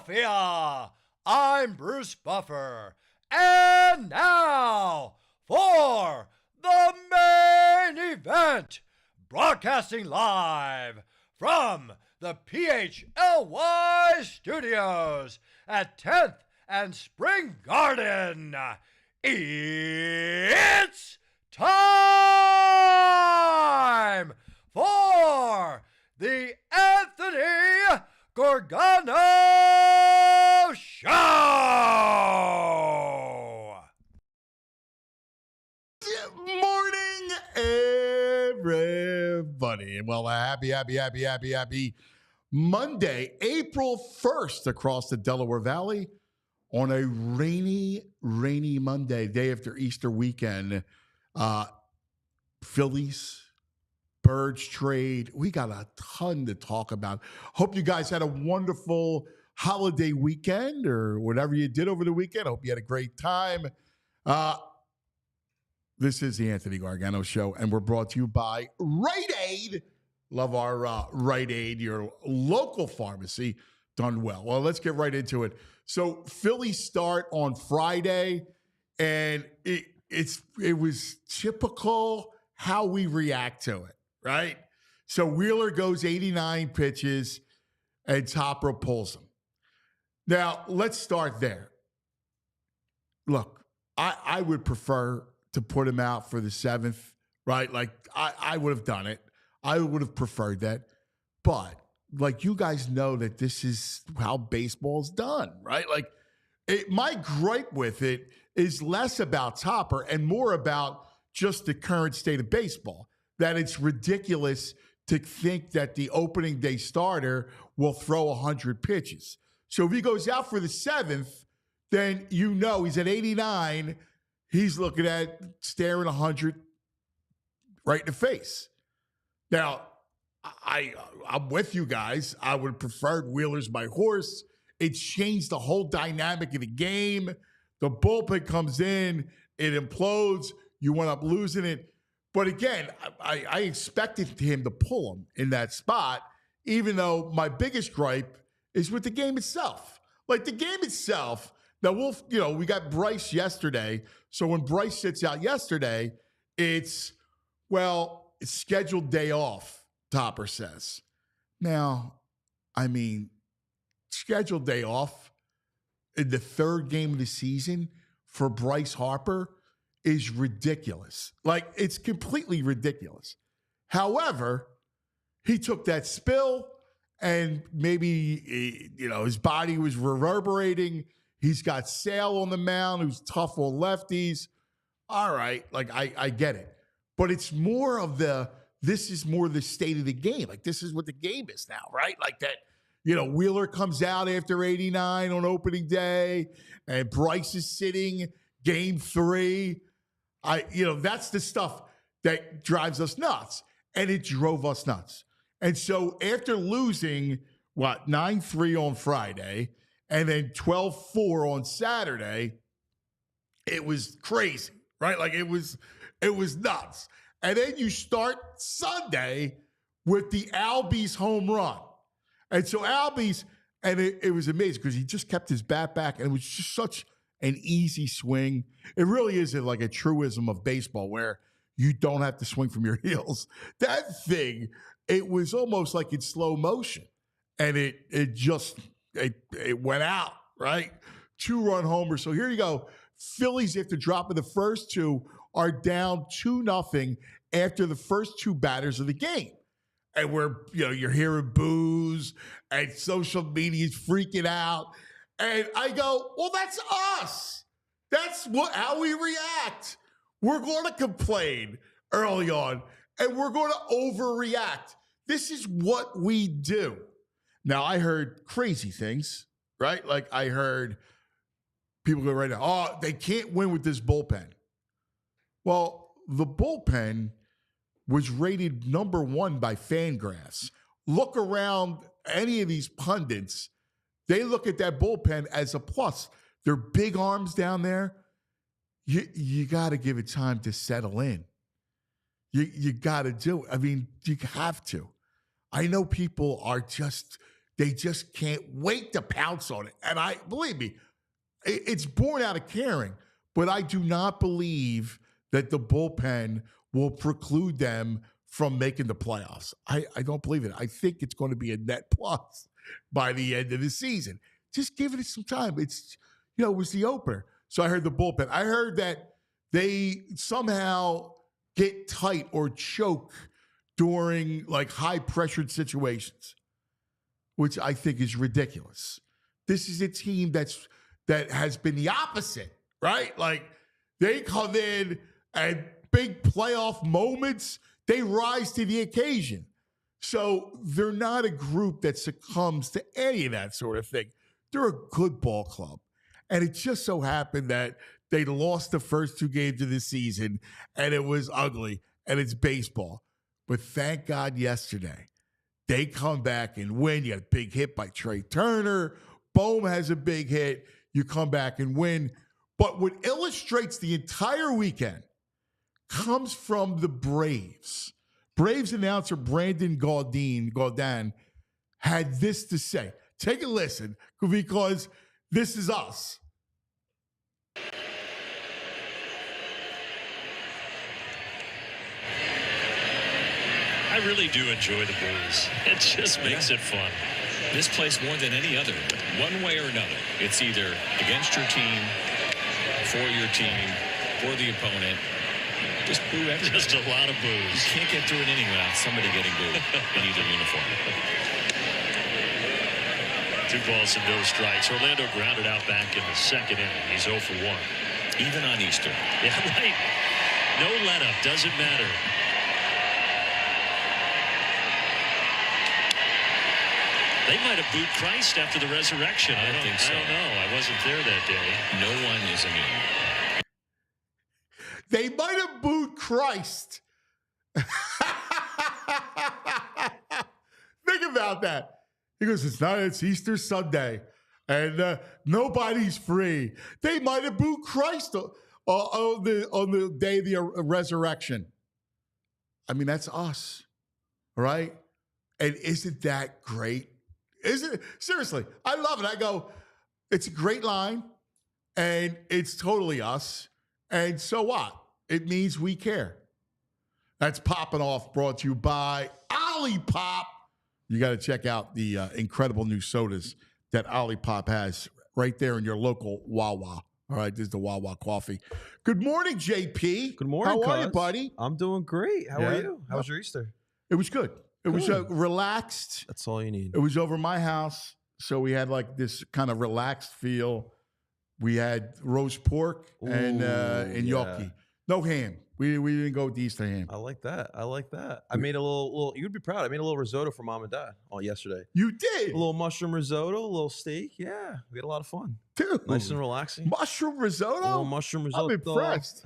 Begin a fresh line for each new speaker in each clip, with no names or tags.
Philadelphia. I'm Bruce Buffer. And now for the main event, broadcasting live from the PHLY studios at 10th and Spring Garden. It's time for the Anthony Gargano Show.
Good morning, everybody. Well, happy Monday, April 1st across the Delaware Valley on a rainy Monday, day after Easter weekend. Phillies, Birds trade. We got a ton to talk about. Hope you guys had a wonderful holiday weekend or whatever you did over the weekend. Hope you had a great time. This is the Anthony Gargano Show, and we're brought to you by Rite Aid. Love our Rite Aid, your local pharmacy, done well. Well, let's get right into it. So Phillies start on Friday, and it was typical how we react to it, right? So Wheeler goes 89 pitches, and Topper pulls him. Now, let's start there. Look, I would prefer to put him out for the 7th, right? Like, I would have done it. I would have preferred that. But, like, you guys know that this is how baseball's done, right? Like, my gripe with it is less about Topper and more about just the current state of baseball, that it's ridiculous to think that the opening day starter will throw 100 pitches. So if he goes out for the 7th, then you know he's at 89. He's looking at staring 100 right in the face. Now, I'm with you guys. I would have preferred Wheeler's my horse. It's changed the whole dynamic of the game. The bullpen comes in, it implodes. You went up losing it. But again, I expected him to pull him in that spot, even though my biggest gripe is with the game itself. Like the game itself, now we got Bryce yesterday. So when Bryce sits out yesterday, it's scheduled day off, Topper says. Now, I mean, scheduled day off in the 3rd game of the season for Bryce Harper is ridiculous. Like, it's completely ridiculous. However, he took that spill and maybe, his body was reverberating. He's got Sale on the mound, who's tough on lefties. All right, like, I get it. But it's more of this is more the state of the game. Like, this is what the game is now, right? Like that, Wheeler comes out after 89 on opening day, and Bryce is sitting game 3. That's the stuff that drives us nuts, and it drove us nuts. And so after losing, 9-3 on Friday and then 12-4 on Saturday, it was crazy, right? Like it was nuts. And then you start Sunday with the Albies home run. And so Albies, and it was amazing because he just kept his bat back, and it was just such an easy swing. It really is like a truism of baseball where you don't have to swing from your heels. That thing, it was almost like in slow motion. And it went out, right? 2-run homer. So here you go. Phillies, after dropping the first 2, are down 2-0 after the first 2 batters of the game. And you're hearing boos and social media's freaking out. And I go, well, that's us. That's how we react. We're going to complain early on, and we're going to overreact. This is what we do. Now, I heard crazy things, right? Like I heard people go right now, they can't win with this bullpen. Well, the bullpen was rated number 1 by Fangraphs. Look around any of these pundits. They look at that bullpen as a plus. They're big arms down there. You got to give it time to settle in. You got to do it. I mean, you have to. I know people are just they just can't wait to pounce on it. And believe me, it's born out of caring, but I do not believe that the bullpen will preclude them from making the playoffs. I don't believe it. I think it's going to be a net plus by the end of the season. Just give it some time. It's, it was the opener. So I heard the bullpen. I heard that they somehow get tight or choke during like high pressured situations, which I think is ridiculous. This is a team that has been the opposite, right? Like they come in and big playoff moments, they rise to the occasion. So they're not a group that succumbs to any of that sort of thing. They're a good ball club. And it just so happened that they lost the first 2 games of the season, and it was ugly, and it's baseball. But thank God yesterday, they come back and win. You got a big hit by Trey Turner. Bohm has a big hit. You come back and win. But what illustrates the entire weekend comes from the Braves. Braves announcer Brandon Gaudin had this to say. Take a listen, because this is us.
I really do enjoy the Braves. It just makes it fun.
This place more than any other, one way or another. It's either against your team, for your team, for the opponent. Just boo everybody.
Just a lot of boos.
You can't get through an inning without somebody getting booed in either uniform.
2 balls and no strikes. Orlando grounded out back in the 2nd inning. He's 0 for 1.
Even on Easter.
Yeah, right. No let-up. Doesn't matter. They might have booed Christ after the resurrection. I don't think so. I don't know. I wasn't there that day.
No one is immune.
They might have booed Christ. Think about that. He goes, it's Easter Sunday, and nobody's free. They might have booed Christ on the day of the resurrection. I mean, that's us, right? And isn't that great? Isn't it? Seriously, I love it. I go, it's a great line, and it's totally us. And so what? It means we care. That's Popping Off, brought to you by Olipop. You got to check out the incredible new sodas that Olipop has right there in your local Wawa. All right, this is the Wawa coffee. Good morning, JP.
Good morning,
How are you, buddy?
I'm doing great. How are you? How was your Easter?
It was good. It was relaxed.
That's all you need.
It was over my house, so we had like this kind of relaxed feel. We had roast pork and gnocchi. No ham. We didn't go with the Easter ham.
I like that. I made a little. You'd be proud. I made a little risotto for Mom and Dad yesterday.
You did?
A little mushroom risotto, a little steak. Yeah, we had a lot of fun.
Dude.
Nice and relaxing.
Mushroom risotto?
A little mushroom risotto.
I'm impressed.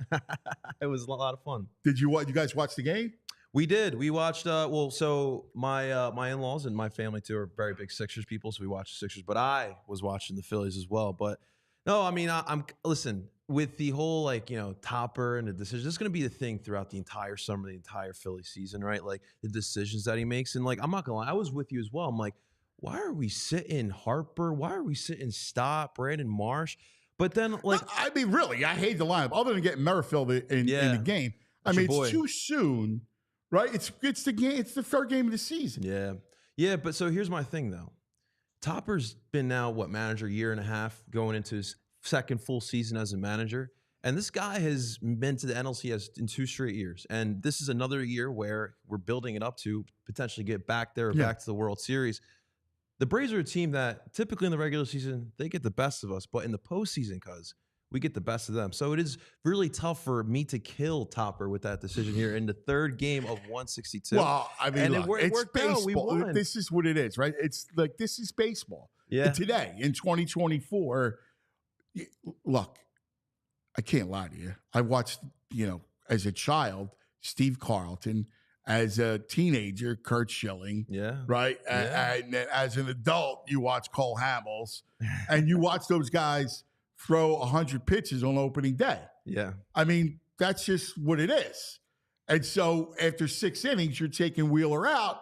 It was a lot of fun.
Did you guys watch the game?
We did. We watched. So my in-laws and my family too are very big Sixers people, so we watched the Sixers. But I was watching the Phillies as well. But no, I mean, I'm listen. With the whole Topper and the decision, this is going to be the thing throughout the entire summer, the entire Philly season, right? Like the decisions that he makes. And I'm not going to lie, I was with you as well. I'm like, why are we sitting Harper? Why are we sitting Stott, Brandon Marsh? But then
I mean, really, I hate the lineup. Other than getting Merrifield in the game. I mean, it's too soon, right? It's the game. It's the 3rd game of the season.
Yeah. But so here's my thing though. Topper's been now manager 1.5 years, going into his 2nd full season as a manager. And this guy has been to the NLCS in 2 straight years. And this is another year where we're building it up to potentially get back there or back to the World Series. The Braves are a team that typically in the regular season, they get the best of us. But in the postseason, we get the best of them. So it is really tough for me to kill Topper with that decision here in the 3rd game of 162.
Well, I mean,
and
look, it's baseball.
We
this is what it is, right? It's like, this is baseball.
Yeah.
And today, in 2024, look, I can't lie to you. I watched, as a child, Steve Carlton. As a teenager, Kurt Schilling.
Yeah.
Right?
Yeah.
And as an adult, you watch Cole Hamels. And you watch those guys throw 100 pitches on opening day.
Yeah.
I mean, that's just what it is. And so after 6 innings, you're taking Wheeler out,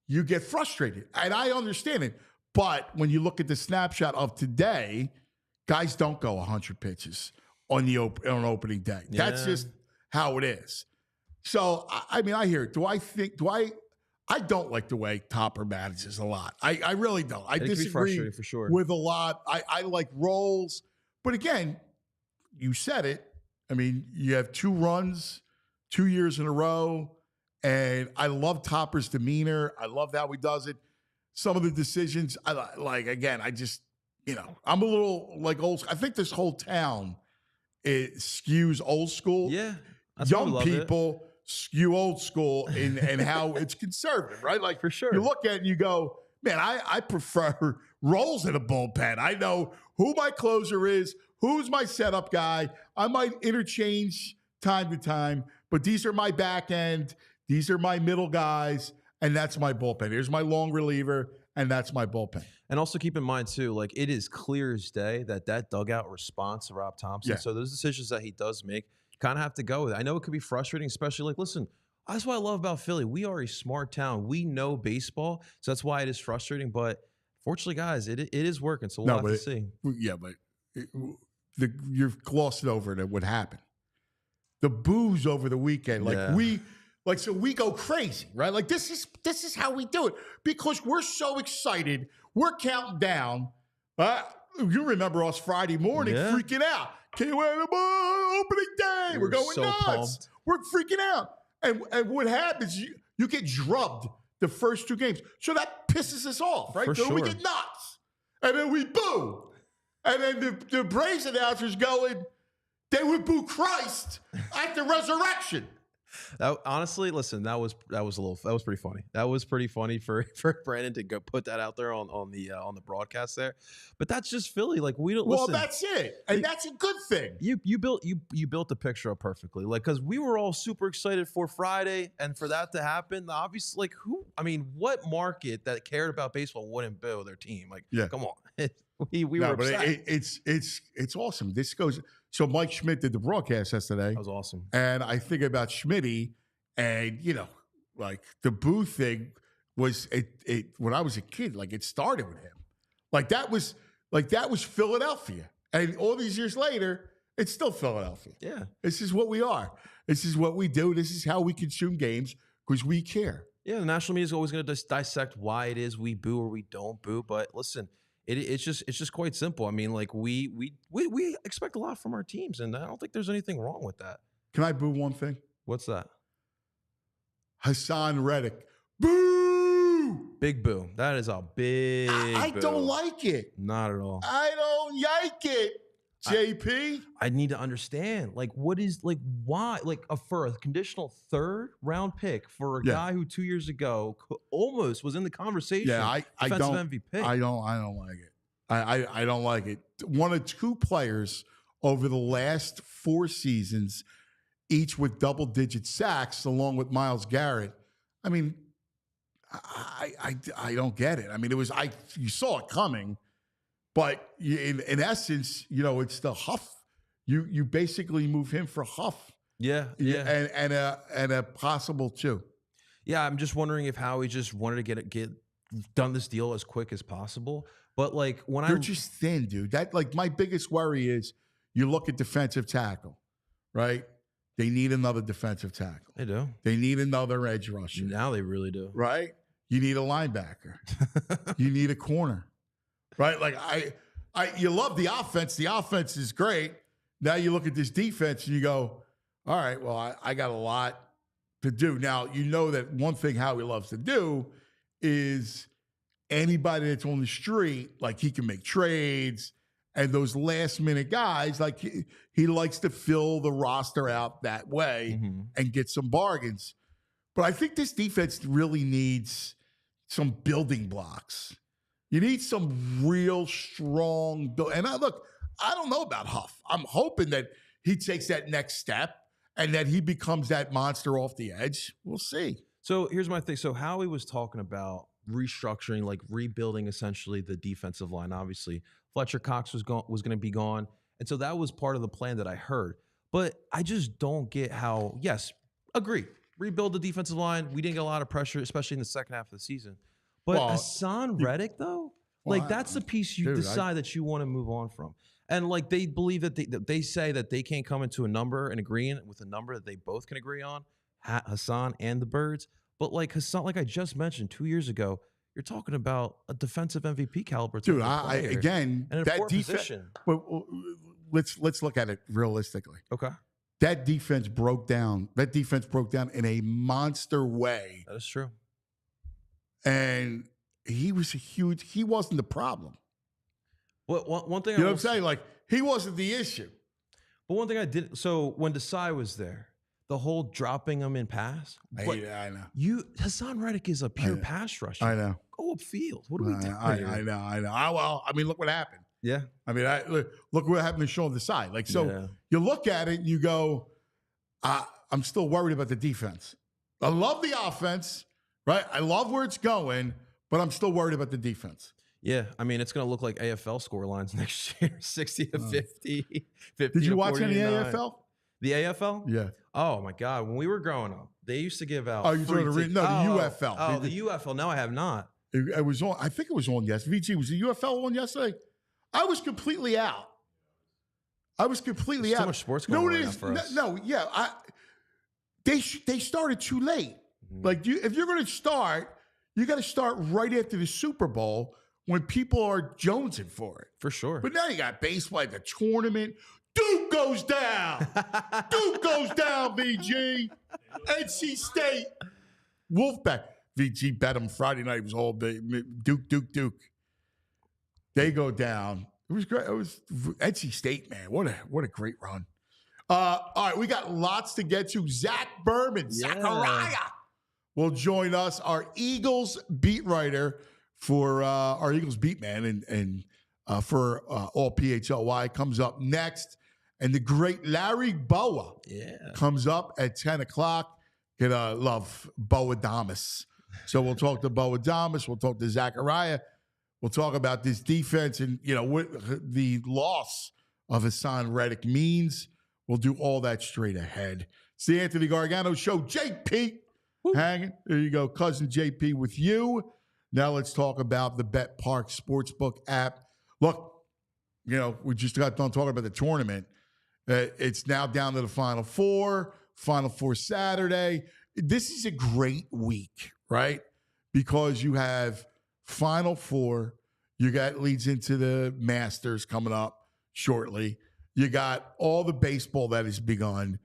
you get frustrated. And I understand it. But when you look at the snapshot of today, guys don't go 100 pitches on opening day.
Yeah.
That's just how it is. So, I mean, I hear it. I don't like the way Topper manages a lot. I really don't. I disagree
for sure.
with a lot. I like roles. But again, you said it. I mean, you have 2 runs, 2 years in a row. And I love Topper's demeanor. I love how he does it. Some of the decisions, again, I just, I'm a little like old school. I think this whole town skews old school.
Yeah.
Young people skew old school and how it's conservative, right? Like,
for sure.
You look at it and you go, man, I prefer roles in a bullpen. I know who my closer is, who's my setup guy. I might interchange time to time, but these are my back end. These are my middle guys, and that's my bullpen. Here's my long reliever, and that's my bullpen.
And also keep in mind, too, like it is clear as day that dugout response to Rob Thompson.
Yeah.
So those decisions that he does make, you kind of have to go with it. I know it could be frustrating, especially like, listen, that's what I love about Philly. We are a smart town. We know baseball, so that's why it is frustrating. But fortunately, guys, it is working, so we'll have to see.
Yeah, but you're glossing over it. What happened? The boos over the weekend, so we go crazy, right? Like this is how we do it because we're so excited. We're counting down. You remember us Friday morning freaking out. Can't wait opening day. We're going
so
nuts.
Pumped.
We're freaking out. And what happens? You get drubbed the first 2 games, so that pisses us off, right? So we get nuts, and then we boo, and then the Braves announcers going, they would boo Christ at the resurrection.
Honestly, listen, that was pretty funny. That was pretty funny for Brandon to go put that out there on the broadcast there. But that's just Philly. Like we don't.
Well, that's it, and that's a good thing.
You built the picture up perfectly. Like because we were all super excited for Friday, and for that to happen, obviously, like what market that cared about baseball wouldn't boo their team? Like, come on, we were upset.
It's awesome. This goes. So Mike Schmidt did the broadcast yesterday.
That was awesome.
And I think about Schmitty, and like the boo thing was it when I was a kid. Like it started with him. Like that was Philadelphia, and all these years later, it's still Philadelphia.
Yeah,
this is what we are. This is what we do. This is how we consume games because we care.
Yeah, the national media is always going to dissect why it is we boo or we don't boo. But listen. It's just quite simple. I mean, like we expect a lot from our teams, and I don't think there's anything wrong with that.
Can I boo one thing?
What's that?
Haason Reddick. Boo!
Big boo. That is a big
I
boo.
don't like it.
Not at all.
I don't like it. JP?
I need to understand. Like, what is why? Like for a conditional 3rd round pick for a guy who 2 years ago almost was in the conversation.
Yeah, I
defensive
don't.
MVP.
I don't like it. I don't like it. One of 2 players over the last 4 seasons, each with double-digit sacks, along with Myles Garrett. I mean, I don't get it. I mean, you saw it coming. But in essence, it's the Huff. You basically move him for Huff.
Yeah.
And a possible 2.
Yeah, I'm just wondering if Howie just wanted to get done this deal as quick as possible. But like
they're just thin, dude. That my biggest worry is you look at defensive tackle, right? They need another defensive tackle.
They do.
They need another edge rusher.
Now they really do.
Right? You need a linebacker. You need a corner. Right? Like you love the offense. The offense is great. Now you look at this defense and you go, all right, well, I got a lot to do. Now, that one thing Howie loves to do is anybody that's on the street, like he can make trades, and those last minute guys, like he likes to fill the roster out that way and get some bargains. But I think this defense really needs some building blocks. You need some real strong and I don't know about Huff. I'm hoping that he takes that next step and that he becomes that monster off the edge. We'll see.
So here's my thing. So Howie was talking about restructuring, like rebuilding essentially the defensive line. Obviously, Fletcher Cox was going to be gone. And so that was part of the plan that I heard. But I just don't get how, yes, agree. Rebuild the defensive line. We didn't get a lot of pressure, especially in the second half of the season. But Haason Reddick, though? Like, that's the piece you decide that you want to move on from. And, like, they believe that they say that they can't come into an agreement with a number that they both can agree on, Haason and the Birds. But, like, Haason, like I just mentioned 2 years ago, you're talking about a defensive MVP caliber.
Dude, again,
and
that defense. Let's look at it realistically.
Okay.
That defense broke down. That defense broke down in a monster way.
That is true.
And he wasn't the problem.
Well, one thing
you know what I'm saying? Like, he wasn't the issue.
But one thing I did, so when Desai was there, the whole dropping him in pass.
I know.
Haason Reddick is a pure pass rusher.
I know.
Go upfield. What are we doing?
I know. Well, I mean, look what happened.
Yeah.
I mean, look what happened to Sean Desai. Like, so you look at it and you go, I'm still worried about the defense. I love the offense, right? I love where it's going, but I'm still worried about the defense.
Yeah, I mean, it's going to look like AFL score lines next year, 60 to 50, 50
Did you
to
watch
49.
any AFL?
The AFL?
Yeah.
Oh, my God. When we were growing up, they used to give out
the UFL.
Oh, the UFL. No, I have not.
It was on. I think it was on yesterday. VG, was the UFL on yesterday? I was completely out. There's
too much sports going on for us.
They started too late. Mm-hmm. Like, if you're going to start, you got to start right after the Super Bowl when people are jonesing for it.
For sure.
But now you got baseball, the tournament. Duke goes down. Duke goes down, VG. NC State. Wolfpack. VG bet him Friday night. It was all day. Duke. They go down. It was great. It was NC State, man. What a great run. All right, we got lots to get to. Zach Berman, Zachariah, will join us. Our Eagles beat writer for our Eagles beat man and for all PHLY comes up next. And the great Larry Bowa comes up at 10 o'clock. Gonna love Bowa Damas. So we'll talk to Bowa Damas. We'll talk to Zachariah. We'll talk about this defense and, what the loss of Haason Reddick means. We'll do all that straight ahead. It's the Anthony Gargano Show. JP hanging. There you go. Cousin JP with you. Now let's talk about the Bet Park Sportsbook app. Look, we just got done talking about the tournament. It's now down to the Final Four Saturday. This is a great week, right? Because you have Final Four. You got leads into the Masters coming up shortly. You got all the baseball that has begun.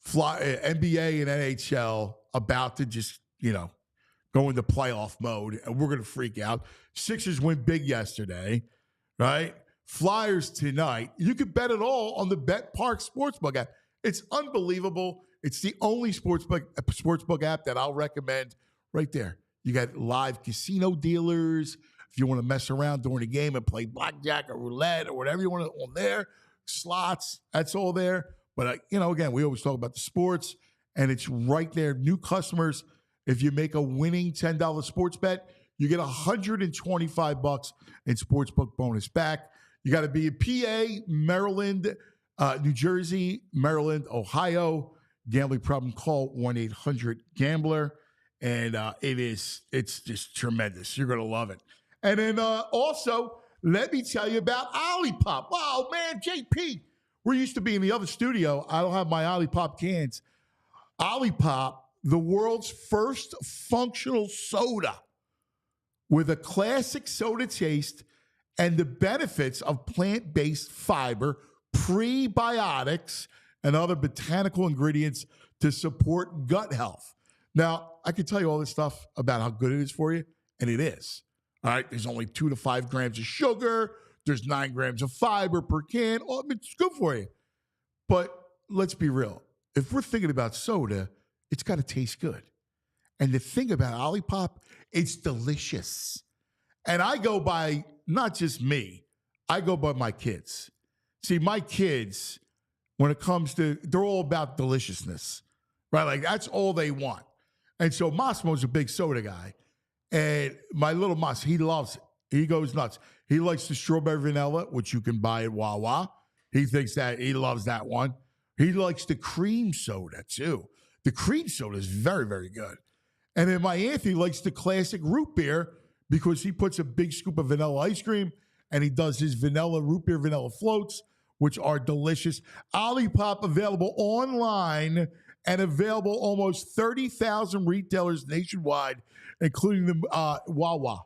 NBA and NHL about to just, go into playoff mode, and we're going to freak out. Sixers went big yesterday, right? Flyers tonight. You can bet it all on the Bet Park Sportsbook app. It's unbelievable. It's the only sportsbook app that I'll recommend right there. You got live casino dealers. If you want to mess around during the game and play blackjack or roulette or whatever you want to on there, slots, that's all there. But, again, we always talk about the sports, and it's right there. New customers, if you make a winning $10 sports bet, you get $125 in sportsbook bonus back. You got to be in PA, Maryland, New Jersey, Maryland, Ohio. Gambling problem, call 1-800-GAMBLER. And it's just tremendous. You're going to love it. And then also, let me tell you about Olipop. Oh, man, JP. We're used to be in the other studio. I don't have my Olipop cans. Olipop, the world's first functional soda with a classic soda taste and the benefits of plant-based fiber, prebiotics, and other botanical ingredients to support gut health. Now, I can tell you all this stuff about how good it is for you, and it is. All right, there's only 2 to 5 grams of sugar. There's 9 grams of fiber per can. Oh, it's good for you. But let's be real. If we're thinking about soda, it's got to taste good. And the thing about Olipop, it's delicious. And I go by, not just me, I go by my kids. See, my kids, when it comes to, they're all about deliciousness, right? Like, that's all they want. And so Massimo's a big soda guy. And my little Mas, he loves it. He goes nuts. He likes the strawberry vanilla, which you can buy at Wawa. He thinks that, he loves that one. He likes the cream soda, too. The cream soda is very, very good. And then my Anthony likes the classic root beer because he puts a big scoop of vanilla ice cream and he does his root beer vanilla floats, which are delicious. Olipop available online and available almost 30,000 retailers nationwide, including the Wawa.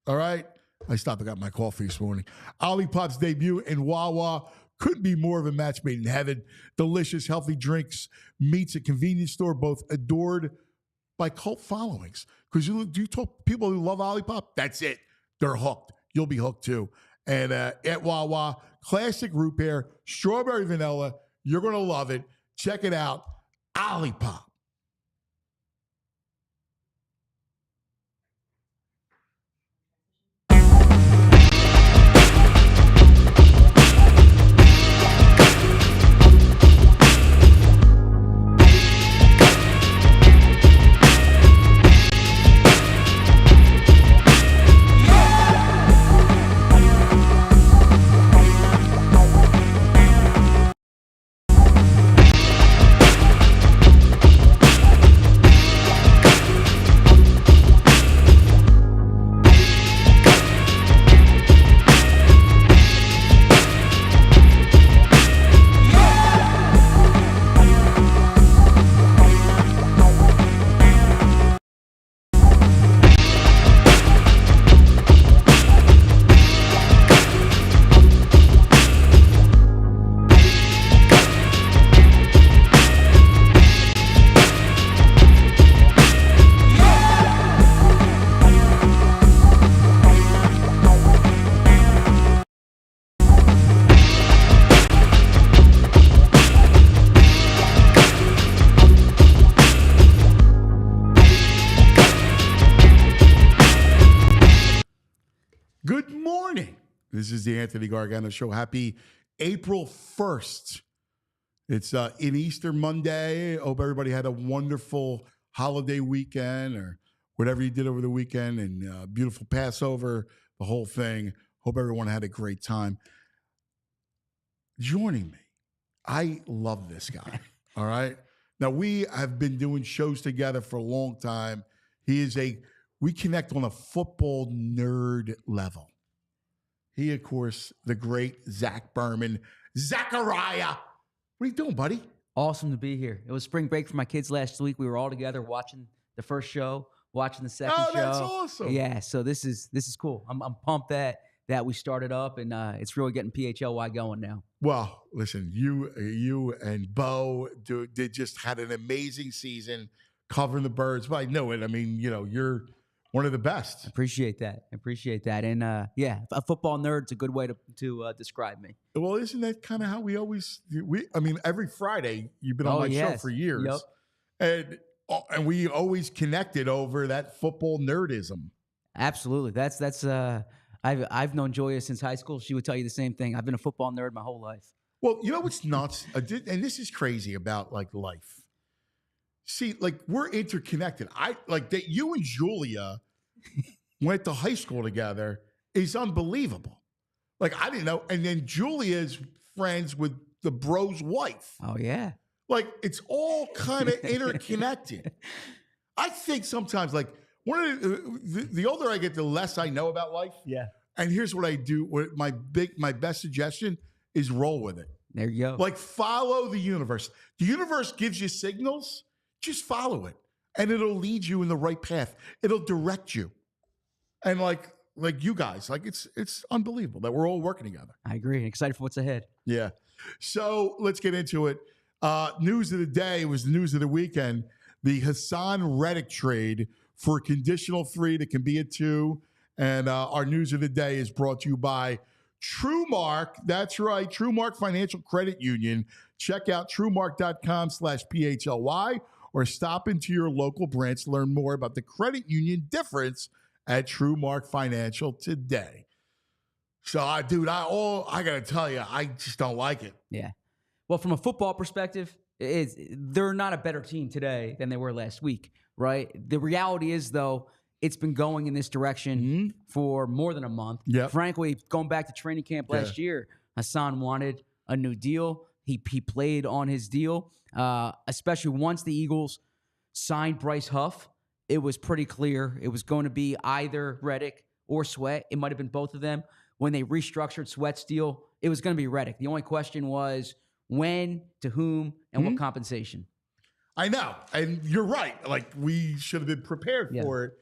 All right? I stopped and got my coffee this morning. Olipop's debut in Wawa couldn't be more of a match made in heaven. Delicious, healthy drinks, meats at convenience store, both adored by cult followings. Because you talk people who love Olipop, that's it. They're hooked. You'll be hooked too. And at Wawa, classic root beer, strawberry vanilla. You're going to love it. Check it out. Olipop. Good morning. This is the Anthony Gargano Show. Happy April 1st. It's an Easter Monday. Hope everybody had a wonderful holiday weekend or whatever you did over the weekend, and beautiful Passover, the whole thing. Hope everyone had a great time. Joining me, I love this guy, all right? Now, we have been doing shows together for a long time. We connect on a football nerd level. He, of course, the great Zach Berman. Zachariah, what are you doing, buddy?
Awesome to be here. It was spring break for my kids last week. We were all together watching the first show, watching the second show.
Oh, that's awesome.
Yeah, so this is cool. I'm pumped that we started up, and it's really getting PHLY going now.
Well, listen, you and Bo just had an amazing season covering the Birds. But I know it. I mean, you're one of the best.
Appreciate that. And yeah, a football nerd's a good way to describe me.
Well, isn't that kind of how we always every Friday you've been on my show for years. Yep. And we always connected over that football nerdism.
Absolutely. That's I've known Joya since high school. She would tell you the same thing. I've been a football nerd my whole life.
Well, you know what's nuts? And this is crazy about life. See, we're interconnected. That you and Julia went to high school together is unbelievable. I didn't know. And then Julia's friends with the bro's wife.
Oh, yeah.
It's all kind of interconnected. I think sometimes, one of the older I get, the less I know about life.
Yeah.
And here's what I do. What my best suggestion is roll with it.
There you go.
Follow the universe. The universe gives you signals. Just follow it, and it'll lead you in the right path. It'll direct you. And like you guys, it's unbelievable that we're all working together.
I agree. Excited for what's ahead.
Yeah. So let's get into it. News of the day was the news of the weekend. The Haason Reddick trade for a conditional 3 that can be a 2. And our news of the day is brought to you by TrueMark. That's right. TrueMark Financial Credit Union. Check out TrueMark.com/PHLY or stop into your local branch to learn more about the credit union difference at TrueMark Financial today. So, dude, I got to tell you, I just don't like it.
Yeah. Well, from a football perspective, they're not a better team today than they were last week, right? The reality is, though, it's been going in this direction for more than a month.
Yep.
Frankly, going back to training camp last year, Haason wanted a new deal. He played on his deal, especially once the Eagles signed Bryce Huff. It was pretty clear it was going to be either Reddick or Sweat. It might have been both of them. When they restructured Sweat's deal, it was going to be Reddick. The only question was when, to whom, and what compensation.
I know. And you're right. Like, we should have been prepared for it.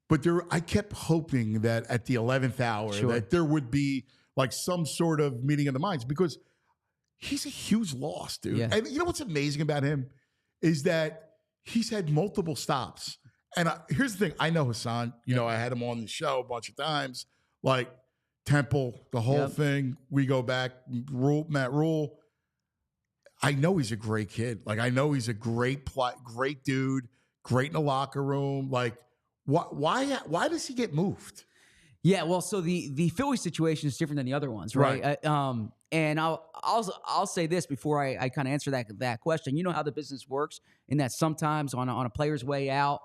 But I kept hoping that at the 11th hour that there would be like some sort of meeting of the minds, because he's a huge loss, dude.
Yeah.
And you know what's amazing about him is that he's had multiple stops. And here's the thing. I know Haason. You know, I had him on the show a bunch of times. Like Temple, the whole thing. We go back. Matt Rule. I know he's a great kid. Like, I know he's a great dude, great in the locker room. Like, why does he get moved?
Yeah, well, so the Philly situation is different than the other ones, right? And I'll say this before I kind of answer that question. You know how the business works, in that sometimes on a player's way out,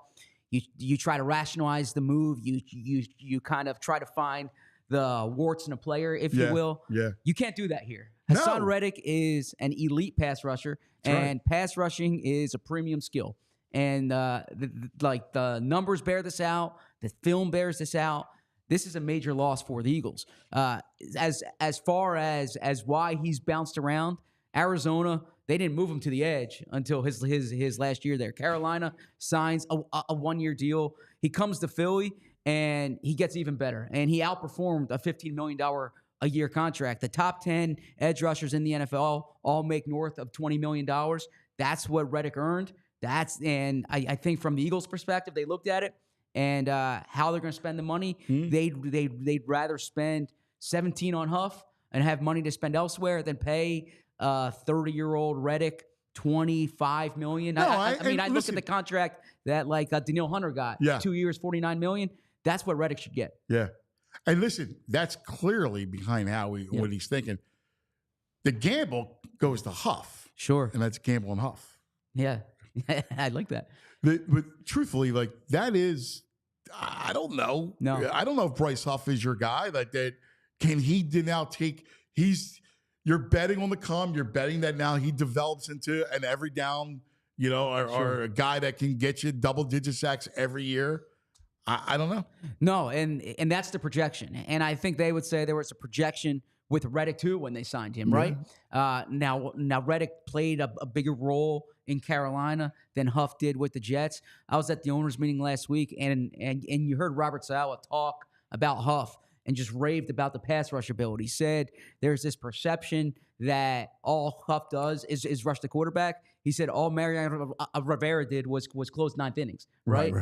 you try to rationalize the move. You kind of try to find the warts in a player, if you will. Yeah. You can't do that here. Haason Reddick is an elite pass rusher, and pass rushing is a premium skill. And the numbers bear this out. The film bears this out. This is a major loss for the Eagles. As far as why he's bounced around, Arizona, they didn't move him to the edge until his last year there. Carolina signs a one-year deal. He comes to Philly, and he gets even better. And he outperformed a $15 million a year contract. The top 10 edge rushers in the NFL all make north of $20 million. That's what Reddick earned. And I think from the Eagles' perspective, they looked at it and how they're going to spend the money. They'd rather spend 17 on Huff and have money to spend elsewhere than pay 30-year-old Reddick $25 million. I mean, I look at the contract that Daniil Hunter got. 2 years, $49 million. That's what Reddick should get.
Yeah. And listen, that's clearly behind what he's thinking. The gamble goes to Huff.
Sure.
And that's gamble and Huff.
Yeah. I like that.
But truthfully, that is, I don't know.
No.
I don't know if Bryce Huff is your guy. Can he now take, you're betting on the come. You're betting that now he develops into an every down, or a guy that can get you double-digit sacks every year. I don't know. No,
and that's the projection. And I think they would say there was a projection with Reddick too when they signed him, right? Now Reddick played a bigger role in Carolina than Huff did with the Jets. I was at the owners meeting last week, and you heard Robert Saleh talk about Huff and just raved about the pass rush ability. He said there's this perception that all Huff does is rush the quarterback. He said all Mariano Rivera did was close ninth innings, right?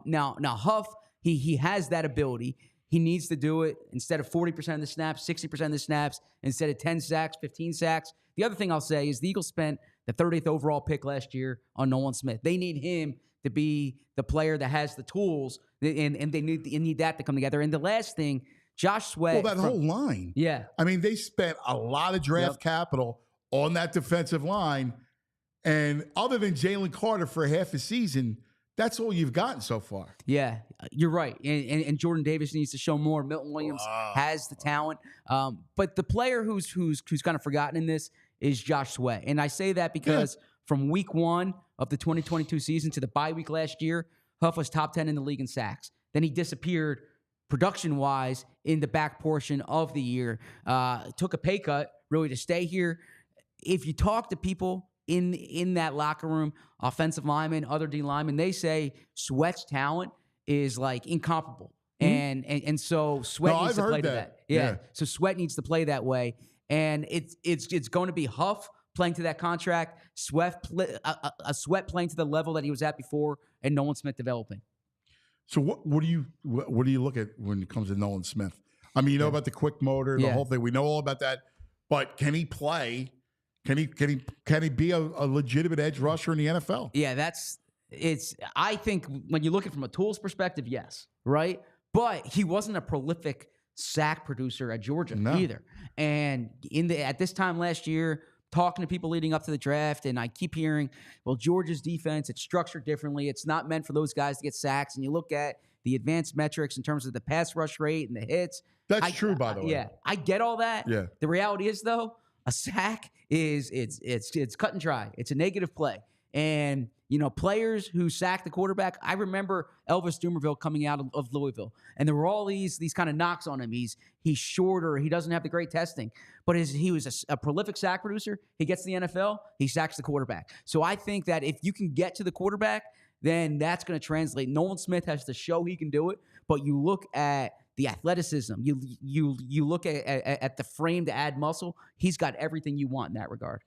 Now Huff, he has that ability. He needs to do it instead of 40% of the snaps, 60% of the snaps, instead of 10 sacks, 15 sacks. The other thing I'll say is the Eagles spent the 30th overall pick last year on Nolan Smith. They need him to be the player that has the tools, and they need that to come together. And the last thing, Josh Sweat.
Well, that whole line.
Yeah.
I mean, they spent a lot of draft capital on that defensive line. And other than Jalen Carter for half a season, that's all you've gotten so far.
Yeah, you're right. And Jordan Davis needs to show more. Milton Williams has the talent. But the player who's kind of forgotten in this is Josh Sweat. And I say that because from week 1 of the 2022 season to the bye week last year, Huff was top 10 in the league in sacks. Then he disappeared production-wise in the back portion of the year. Took a pay cut, really, to stay here. If you talk to people in that locker room, offensive linemen, other D linemen, they say Sweat's talent is incomparable. And so Sweat needs to play to that. Yeah. So Sweat needs to play that way. And it's going to be Huff playing to that contract, Sweat playing to the level that he was at before, and Nolan Smith developing.
So what do you look at when it comes to Nolan Smith? I mean, you know about the quick motor, the whole thing. We know all about that. But can he play? Can he be a legitimate edge rusher in the NFL?
Yeah, I think when you look at it from a tools perspective, yes, right? But he wasn't a prolific sack producer at Georgia either. And at this time last year, talking to people leading up to the draft, and I keep hearing, well, Georgia's defense, it's structured differently. It's not meant for those guys to get sacks. And you look at the advanced metrics in terms of the pass rush rate and the hits.
That's true, by the way.
Yeah, I get all that.
Yeah.
The reality is, though, a sack it's cut and dry. It's a negative play. And players who sack the quarterback. I remember Elvis Dumerville coming out of Louisville, and there were all these kind of knocks on him. He's shorter. He doesn't have the great testing, but he was a prolific sack producer. He gets to the NFL, he sacks the quarterback. So I think that if you can get to the quarterback, then that's going to translate. Nolan Smith has to show he can do it, but you look at the athleticism, you look at the frame to add muscle. He's got everything you want in that regard.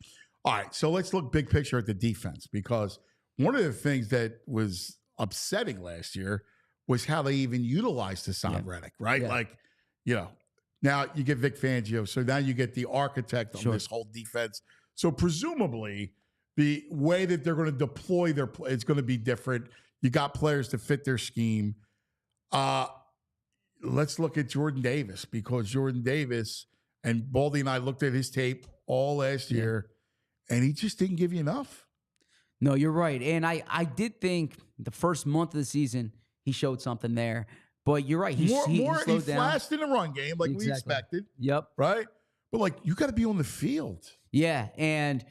All right, so let's look big picture at the defense, because one of the things that was upsetting last year was how they even utilized Haason Reddick, right?
Yeah.
Like, now you get Vic Fangio, so now you get the architect on this whole defense. So presumably the way that they're going to deploy it's going to be different. You got players to fit their scheme. Let's look at Jordan Davis, because Jordan Davis, and Baldy and I looked at his tape all last year, and he just didn't give you enough.
No, you're right. And I did think the first month of the season he showed something there. But you're right. He slowed down.
Flashed in the run game like we expected.
Yep.
Right? But you got to be on the field.
Yeah. And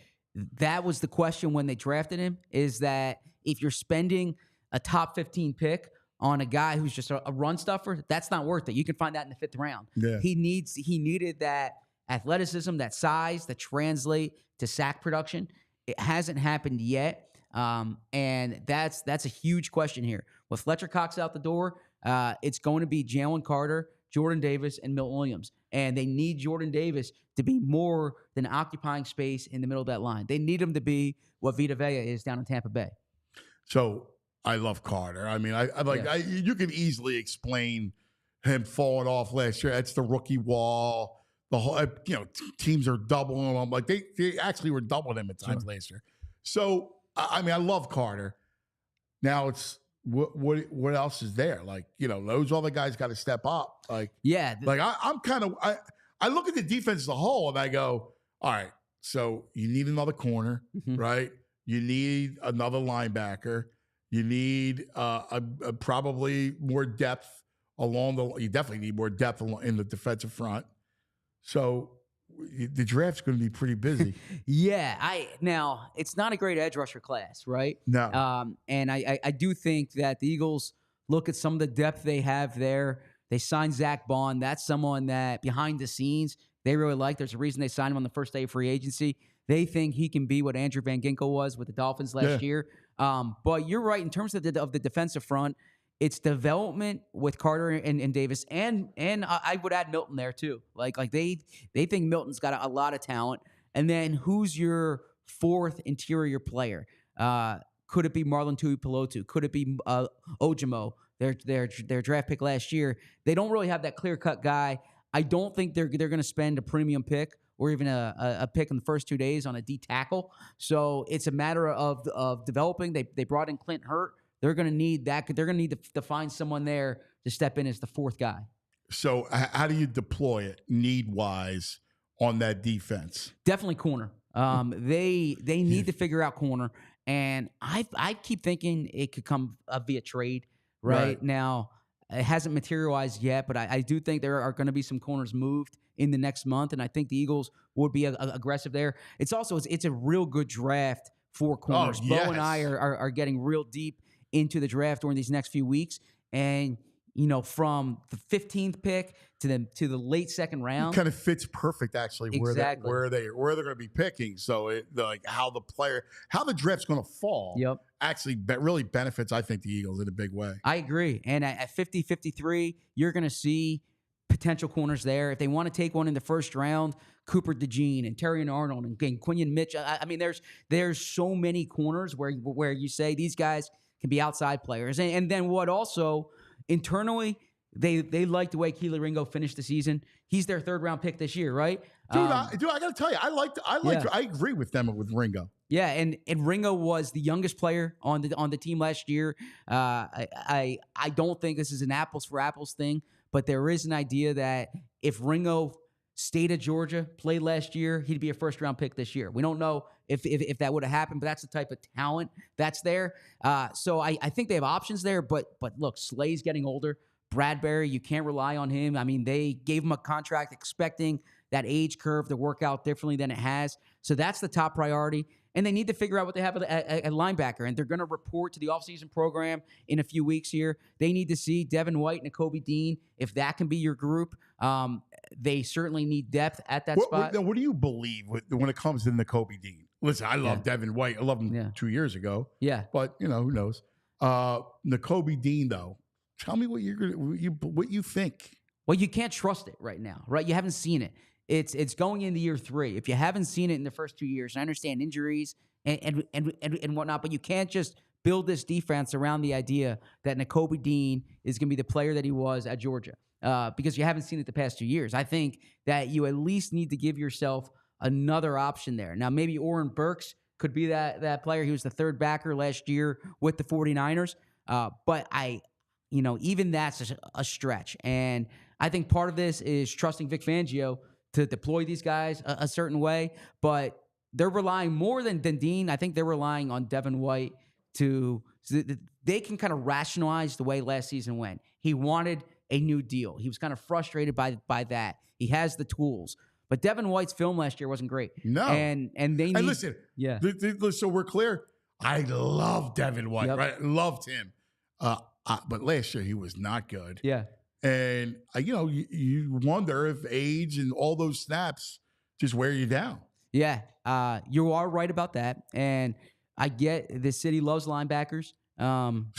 that was the question when they drafted him, is that if you're spending a top 15 pick on a guy who's just a run stuffer, that's not worth it. You can find that in the 5th round.
Yeah.
He needed that athleticism, that size that translate to sack production. It hasn't happened yet. And that's a huge question here. With Fletcher Cox out the door, it's going to be Jalen Carter, Jordan Davis, and Milton Williams. And they need Jordan Davis to be more than occupying space in the middle of that line. They need him to be what Vita Vea is down in Tampa Bay.
So I love Carter. I mean, you can easily explain him falling off last year. That's the rookie wall. The whole, teams are doubling him. Like they actually were doubling him at times last year. So I mean, I love Carter. Now it's what else is there? Those other guys got to step up. I look at the defense as a whole and I go, all right, so you need another corner, right? You need another linebacker. You need probably more depth you definitely need more depth in the defensive front. So the draft's going to be pretty busy.
Now it's not a great edge rusher class, right?
No.
And I do think that the Eagles look at some of the depth they have there. They signed Zach Bond. That's someone that behind the scenes they really like. There's a reason they signed him on the first day of free agency. They think he can be what Andrew Van Ginkel was with the Dolphins last year. But you're right in terms of the defensive front. It's development with Carter and Davis, and I would add Milton there too. Like they think Milton's got a lot of talent. And then who's your 4th interior player? Could it be Marlon Tuipulotu? Could it be Ojimo? Their draft pick last year. They don't really have that clear-cut guy. I don't think they're going to spend a premium pick or even a pick in the first 2 days on a D tackle. So it's a matter of developing. They brought in Clint Hurt. They're going to need that. They're going to need to find someone there to step in as the 4th guy.
So how do you deploy it need-wise on that defense?
Definitely corner. They need to figure out corner. And I keep thinking it could come via trade right now. It hasn't materialized yet, but I do think there are going to be some corners moved in the next month, and I think the Eagles would be aggressive there. It's a real good draft for corners.
Oh, yes.
Bo and I are getting real deep into the draft during these next few weeks, and from the 15th pick to the late 2nd round,
it kind of fits perfect actually.
Exactly.
where they're going to be picking. So how the draft's going to fall.
Yep.
Actually really benefits, I think, the Eagles in a big way.
I agree. And at 50-53, you're going to see potential corners there. If they want to take one in the first round, Cooper DeJean and Terrion Arnold and Quinion Mitch. I mean, there's so many corners where you say these guys can be outside players. And then what also internally, they like the way Keely Ringo finished the season. He's their 3rd round pick this year, right?
Dude, I got to tell you, I agree with them with Ringo.
Yeah, and Ringo was the youngest player on the team last year. I don't think this is an apples for apples thing, but there is an idea that if Ringo stayed at Georgia, played last year, he'd be a 1st round pick this year. We don't know if that would have happened, but that's the type of talent that's there. So I think they have options there, but look, Slay's getting older. Bradbury, you can't rely on him. I mean, they gave him a contract expecting that age curve to work out differently than it has. So that's the top priority. And they need to figure out what they have at linebacker. And they're going to report to the offseason program in a few weeks here. They need to see Devin White and Nakobe Dean, if that can be your group. They certainly need depth at that spot.
What do you believe when it comes to Nakobe Dean? Listen, I love Devin White. I loved him 2 years ago.
Yeah.
But, who knows? Nakobe Dean, though, tell me what you think.
Well, you can't trust it right now, right? You haven't seen it. It's going into year 3. If you haven't seen it in the first 2 years, I understand injuries and whatnot, but you can't just build this defense around the idea that Nakobe Dean is going to be the player that he was at Georgia because you haven't seen it the past 2 years. I think that you at least need to give yourself another option there. Now, maybe Oren Burks could be that player. He was the third backer last year with the 49ers, but even that's a stretch. And I think part of this is trusting Vic Fangio to deploy these guys a certain way, but they're relying more than Dean. I think they're relying on Devin White so that they can kind of rationalize the way last season went. He wanted a new deal. He was kind of frustrated by that. He has the tools. But Devin White's film last year wasn't great.
No.
And they need...
And listen, so we're clear. I love Devin White, right? Loved him. But last year he was not good.
Yeah.
And, you wonder if age and all those snaps just wear you down.
Yeah, you are right about that. And I get the city loves linebackers. I'm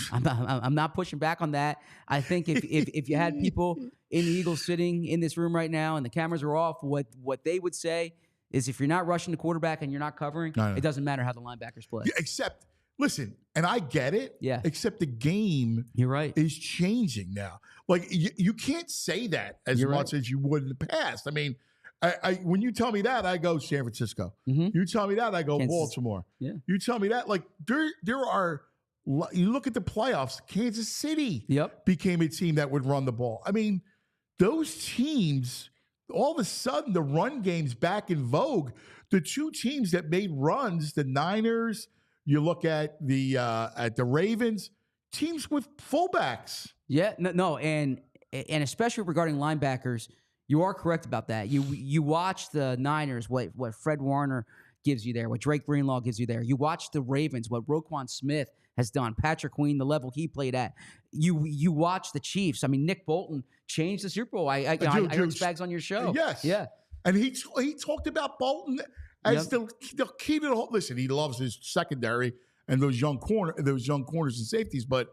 not pushing back on that. I think if you had people in the Eagles sitting in this room right now and the cameras are off, what they would say is if you're not rushing the quarterback and you're not covering, it doesn't matter how the linebackers play.
Yeah, except, listen, and I get it.
Yeah.
Except the game
You're right.
is changing now. Like, you can't say that as much as you would in the past. I mean, I when you tell me that, I go San Francisco.
Mm-hmm.
You tell me that, I go
Kansas.
Baltimore.
Yeah.
You tell me that, like, there are, you look at the playoffs, Kansas City became a team that would run the ball. I mean, those teams, all of a sudden, the run game's back in vogue. The two teams that made runs, the Niners, you look at the Ravens, teams with fullbacks.
Yeah, no, and especially regarding linebackers, you are correct about that. You watch the Niners, what Fred Warner gives you there, what Drake Greenlaw gives you there. You watch the Ravens, what Roquan Smith has done, Patrick Queen, the level he played at. You watch the Chiefs. I mean, Nick Bolton changed the Super Bowl. I heard Spags on your show.
Yes.
Yeah.
And he talked about Bolton as the key to the whole. Listen, he loves his secondary and those young corners and safeties, but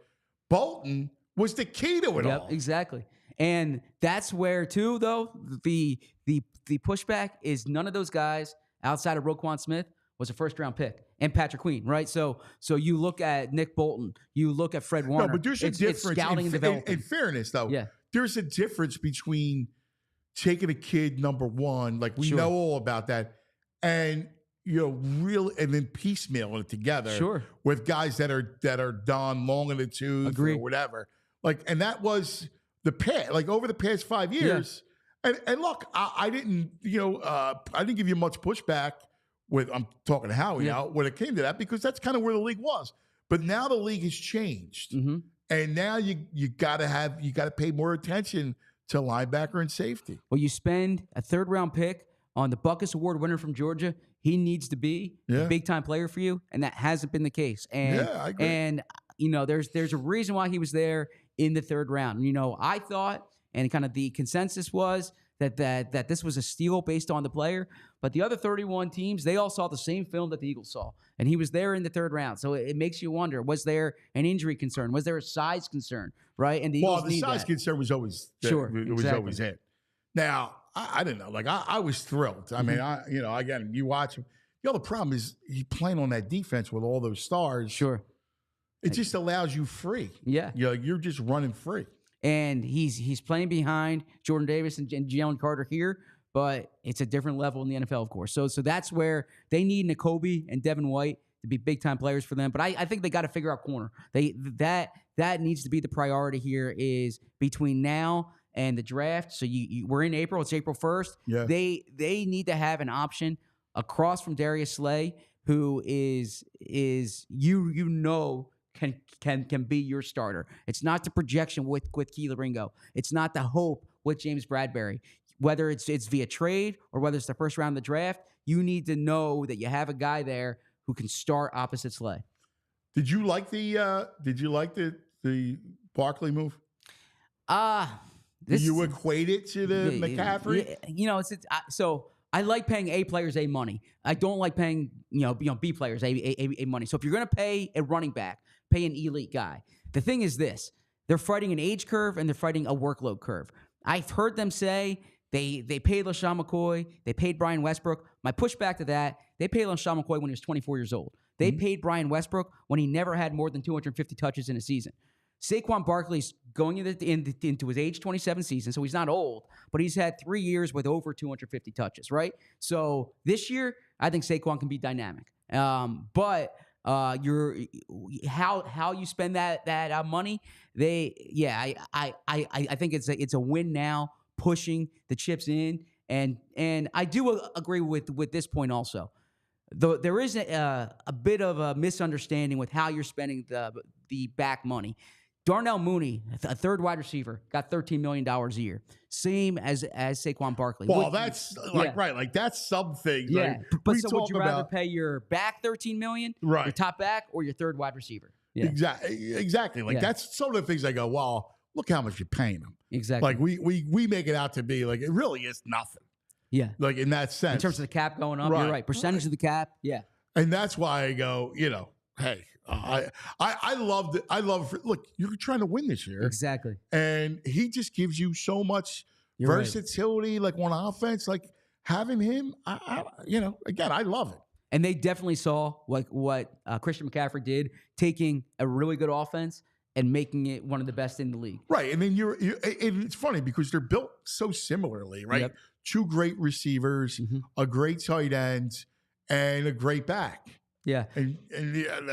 Bolton was the key to it all.
Exactly. And that's where, too, though, the pushback is none of those guys outside of Roquan Smith was a first-round pick, and Patrick Queen, right? So you look at Nick Bolton, you look at Fred Warner.
No, but there's a difference.
It's scouting and development.
In fairness, though, there's a difference between taking a kid number one, like we know all about that, and and then piecemealing it together with guys that are done long in the tooth or whatever. Like, and that was the past, like over the past 5 years. Yeah. And look, I didn't give you much pushback I'm talking to Howie now when it came to that, because that's kind of where the league was. But now the league has changed. Mm-hmm. And now you gotta pay more attention to linebacker and safety.
Well, you spend a third-round pick on the Buckus Award winner from Georgia. He needs to be a big-time player for you, and that hasn't been the case. And
I agree.
And there's a reason why he was there in the third round. I thought, and kind of the consensus was that this was a steal based on the player, but the other 31 teams, they all saw the same film that the Eagles saw, and he was there in the third round. So it makes you wonder: was there an injury concern? Was there a size concern? Right? And the Eagles
the size concern was always there. It was always it. Now I didn't know. Like I was thrilled. I mean, again, you watch him. The problem is he playing on that defense with all those stars.
Sure.
It just allows you free. Yeah. You're just running free.
And he's playing behind Jordan Davis and Jalen Carter here, but it's a different level in the NFL, of course. So that's where they need Nakobe and Devin White to be big-time players for them. But I think they got to figure out corner. That needs to be the priority here is between now and the draft. So we're in April. It's April 1st.
Yeah.
They need to have an option across from Darius Slay, who is can be your starter. It's not the projection with Keely Ringo. It's not the hope with James Bradbury. whether it's via trade or whether it's the first round of the draft, you need to know that you have a guy there who can start opposite Slay.
Did you like the Barkley move? Do you equate it to the McCaffrey?
So I like paying A players A money. I don't like paying B players A money. So if you're going to pay a running back, pay an elite guy. The thing is this: they're fighting an age curve and they're fighting a workload curve. I've heard them say they paid LaShawn McCoy, they paid Brian Westbrook. My pushback to that: they paid LaShawn McCoy when he was 24 years old. They paid Brian Westbrook when he never had more than 250 touches in a season. Saquon Barkley's going into his age 27 season, so he's not old, but he's had 3 years with over 250 touches, right? So this year, I think Saquon can be dynamic. But how you spend that money, I think it's a win now, pushing the chips in, and I do agree with this point also. Though there is a bit of a misunderstanding with how you're spending the back money. Darnell Mooney, a third wide receiver, got $13 million a year. Same as Saquon Barkley.
Well, that's right. Like that's something.
Yeah.
Like,
but so would you rather pay your back $13 million,
right,
your top back, or your third wide receiver? Yeah.
Exactly. Like that's some of the things I go, well, look how much you're paying them.
Exactly.
Like we make it out to be like it really is nothing.
Yeah.
Like in that sense.
In terms of the cap going up, you're right. Percentage of the cap. Yeah.
And that's why I go, hey, I loved it. Look, you're trying to win this year.
Exactly.
And he just gives you so much versatility, like on offense, like having him, again, I love it.
And they definitely saw what Christian McCaffrey did, taking a really good offense and making it one of the best in the league.
Right. And then it's funny because they're built so similarly, right?
Yep.
Two great receivers, a great tight end, and a great back.
Yeah.
And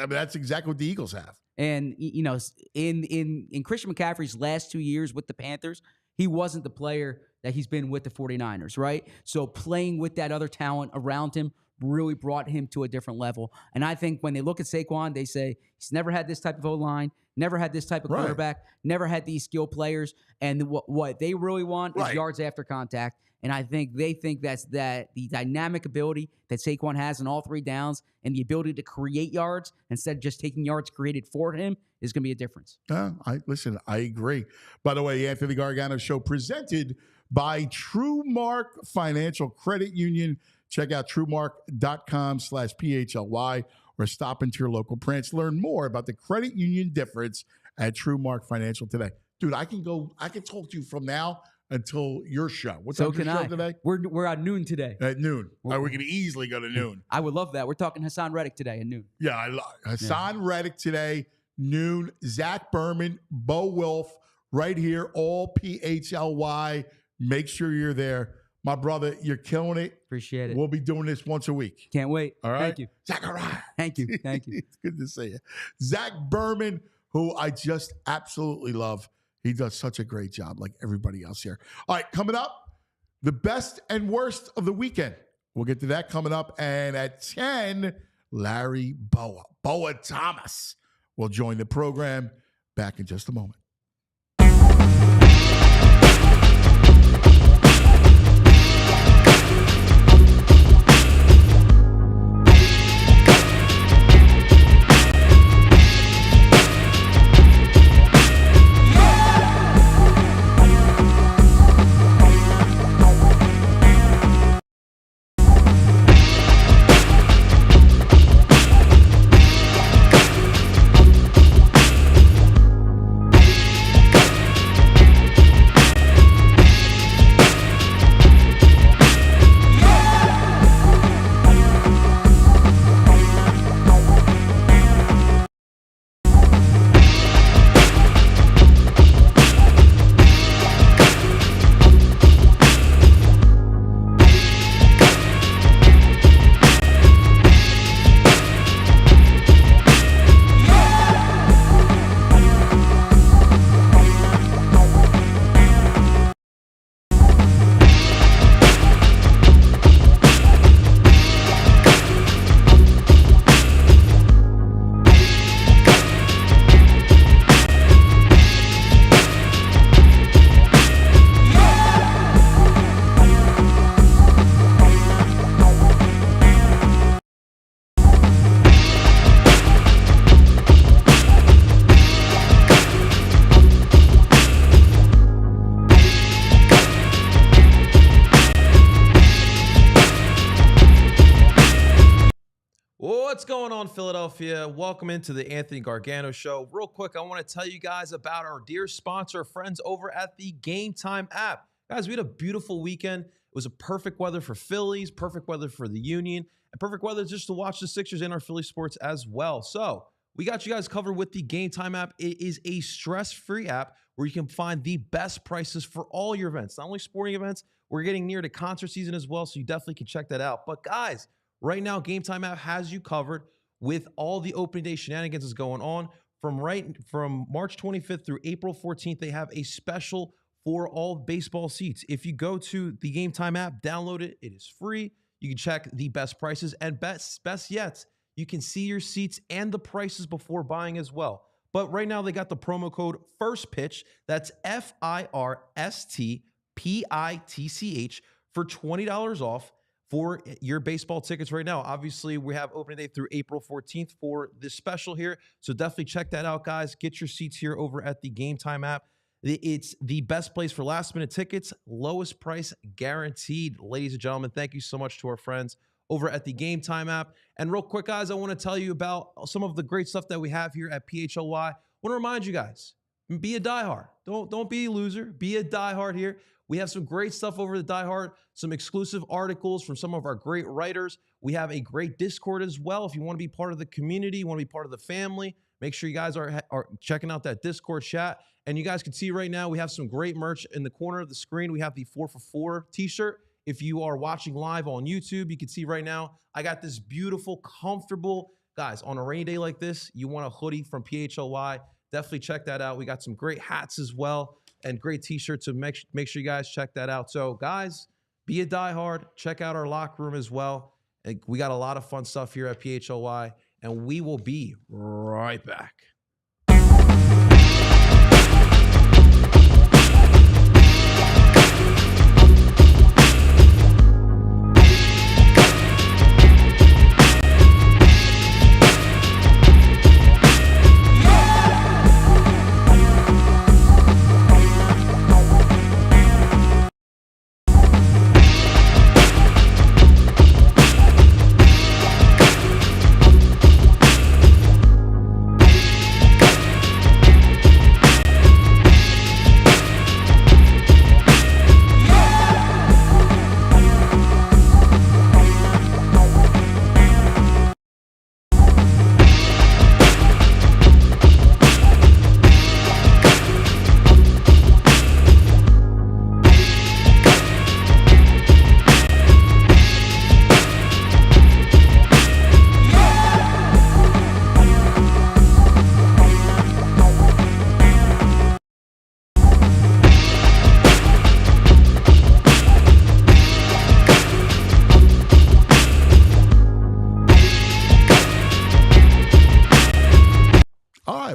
that's exactly what the Eagles have.
And, in Christian McCaffrey's last 2 years with the Panthers, he wasn't the player that he's been with the 49ers, right? So playing with that other talent around him really brought him to a different level. And I think when they look at Saquon, they say he's never had this type of O-line, never had this type of quarterback, never had these skill players. And what they really want is yards after contact. And I think they think that the dynamic ability that Saquon has in all three downs and the ability to create yards instead of just taking yards created for him is going to be a difference.
I agree. By the way, the Anthony Gargano Show presented by TrueMark Financial Credit Union. Check out TrueMark.com/PHLY or stop into your local branch. Learn more about the credit union difference at TrueMark Financial today. Dude, I can talk to you from now until your show. What's your show today?
We're at noon today.
At noon. We can easily go to noon.
I would love that. We're talking Haason Reddick today at noon.
Yeah, Haason Reddick today, noon. Zach Berman, Bo Wilf, right here, all PHLY. Make sure you're there. My brother, you're killing it.
Appreciate it.
We'll be doing this once a week.
Can't wait.
All right.
Thank you.
Zachariah.
Thank you.
It's good to see you. Zach Berman, who I just absolutely love. He does such a great job, like everybody else here. All right, coming up, the best and worst of the weekend. We'll get to that coming up. And at 10, Larry Bowa Thomas will join the program. Back in just a moment.
What's going on, Philadelphia? Welcome into the Anthony Gargano Show. Real quick, I want to tell you guys about our dear sponsor, friends over at the Game Time app. Guys, we had a beautiful weekend. It was a perfect weather for Phillies, perfect weather for the Union, and perfect weather just to watch the Sixers and our Philly sports as well. So we got you guys covered with the Game Time app. It is a stress-free app where you can find the best prices for all your events, not only sporting events. We're getting near to concert season as well, so you definitely can check that out. But guys, right now, Game Time app has you covered with all the opening day shenanigans that's going on. From March 25th through April 14th, they have a special for all baseball seats. If you go to the Game Time app, download it. It is free. You can check the best prices, and best yet, you can see your seats and the prices before buying as well. But right now, they got the promo code FIRSTPITCH. That's FIRSTPITCH for $20 off for your baseball tickets right now. Obviously, we have opening day through April 14th for this special here. So definitely check that out, guys. Get your seats here over at the Game Time app. It's the best place for last-minute tickets, lowest price guaranteed. Ladies and gentlemen, thank you so much to our friends over at the Game Time app. And real quick, guys, I want to tell you about some of the great stuff that we have here at PHLY. I want to remind you guys, be a diehard. Don't be a loser. Be a diehard here. We have some great stuff over the diehard, some exclusive articles from some of our great writers. We have a great Discord as well. If you want to be part of the community, you want to be part of the family, make sure you guys are checking out that Discord chat. And you guys can see right now, we have some great merch in the corner of the screen. We have the 4 for 4 t-shirt. If you are watching live on YouTube, you can see right now, I got this beautiful, comfortable, guys, on a rainy day like this, you want a hoodie from PHLY, definitely check that out. We got some great hats as well and great t-shirts, so make sure you guys check that out. So guys, be a diehard. Check out our locker room as well. We got a lot of fun stuff here at PHLY, and we will be right back.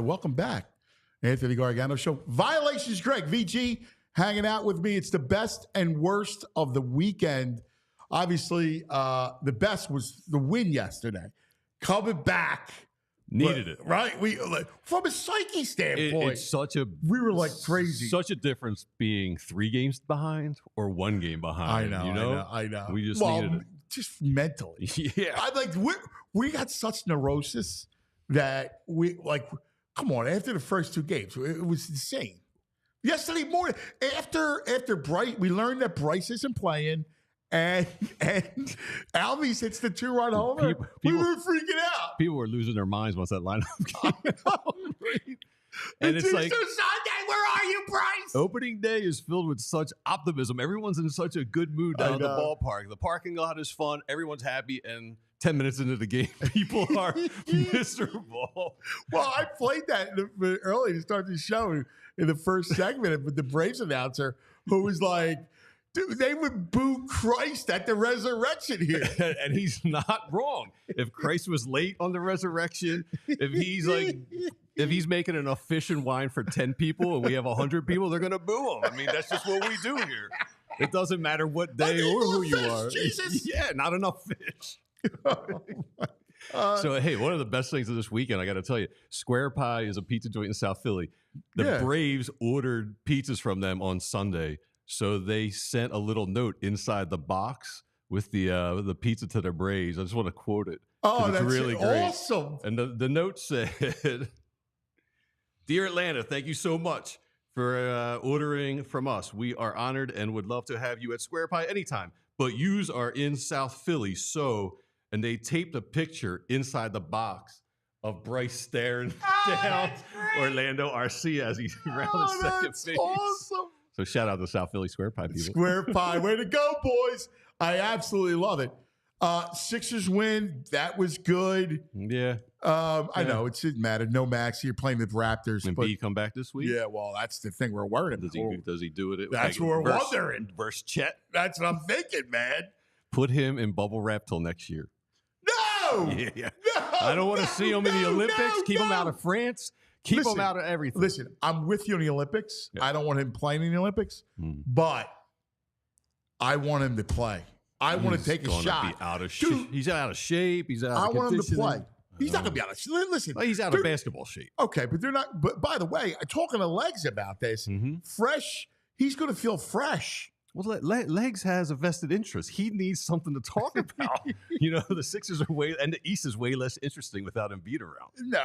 Welcome back. Anthony Gargano Show. Violations Greg, VG, hanging out with me. It's the best and worst of the weekend. Obviously, the best was the win yesterday. Coming back.
Needed it.
Right? We from a psyche standpoint.
It's such a
we were like crazy.
Such a difference being 3 games behind or 1 game behind.
I know.
We just needed it.
Just mentally.
Yeah.
I like we got such neurosis that we like. Come on, after the first 2 games, it was insane. Yesterday morning, after Bryce, we learned that Bryce isn't playing, and Albies hits the 2-run homer. We were freaking out.
People were losing their minds once that lineup came out. And it's like,
Sunday, where are you, Bryce?
Opening day is filled with such optimism. Everyone's in such a good mood down at the ballpark. The parking lot is fun. Everyone's happy. And 10 minutes into the game, people are miserable.
Well, I played that early to start the show in the first segment with the Braves announcer who was like, dude, they would boo Christ at the resurrection here.
And he's not wrong. If Christ was late on the resurrection, if he's making enough fish and wine for 10 people and we have 100 people, they're going to boo him. I mean, that's just what we do here. It doesn't matter what day or who you are.
Jesus.
Yeah, not enough fish. So, hey, one of the best things of this weekend, I got to tell you, Square Pie is a pizza joint in South Philly. The Braves ordered pizzas from them on Sunday. So they sent a little note inside the box with the pizza to the Braves. I just want to quote it.
Oh,
it's
that's
really great.
awesome.
And the note said, "Dear Atlanta, thank you so much for ordering from us. We are honored and would love to have you at Square Pie anytime. But yous are in South Philly, so..." And they taped a picture inside the box of Bryce staring down Orlando Arcia as he's around the second base.
Awesome.
So shout out to South Philly Square Pie people.
Square Pie. Way to go, boys. I absolutely love it. Sixers win. That was good.
Yeah.
I know it didn't matter. No Max. You're playing the Raptors.
When B come back this week?
Yeah, well, that's the thing we're worried about.
Does he do it?
That's what we're wondering.
Versus Chet?
That's what I'm thinking, man.
Put him in bubble wrap till next year.
No!
Yeah.
No,
I don't want to see him in the Olympics. Keep him out of France. Keep him out of everything.
Listen, I'm with you in the Olympics. Yeah. I don't want him playing in the Olympics, but I want him to play. I want to take a shot.
Be out of shape. He's out of shape. He's out of
I want him to play. He's not going to be out of shape. Listen.
Well, he's out of basketball shape.
Okay, but they're not. But by the way, talking to Legs about this, fresh, he's going to feel fresh.
Well, Legs has a vested interest. He needs something to talk about. The Sixers are and the East is way less interesting without Embiid around.
No,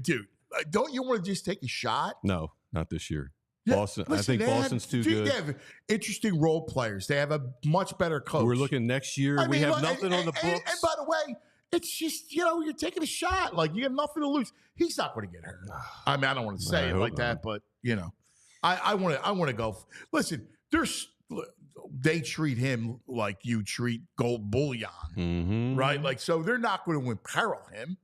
dude, don't you want to just take a shot?
No, not this year.
Yeah,
Boston.
Listen,
I think Boston's too good.
They have interesting role players. They have a much better coach.
We're looking next year. We have nothing on the books.
And by the way, it's just, you're taking a shot. Like, you have nothing to lose. He's not going to get hurt. I mean, I don't want to say it like that, but, I want to go. Listen, they treat him like you treat gold bullion, right? Like, so they're not going to imperil him.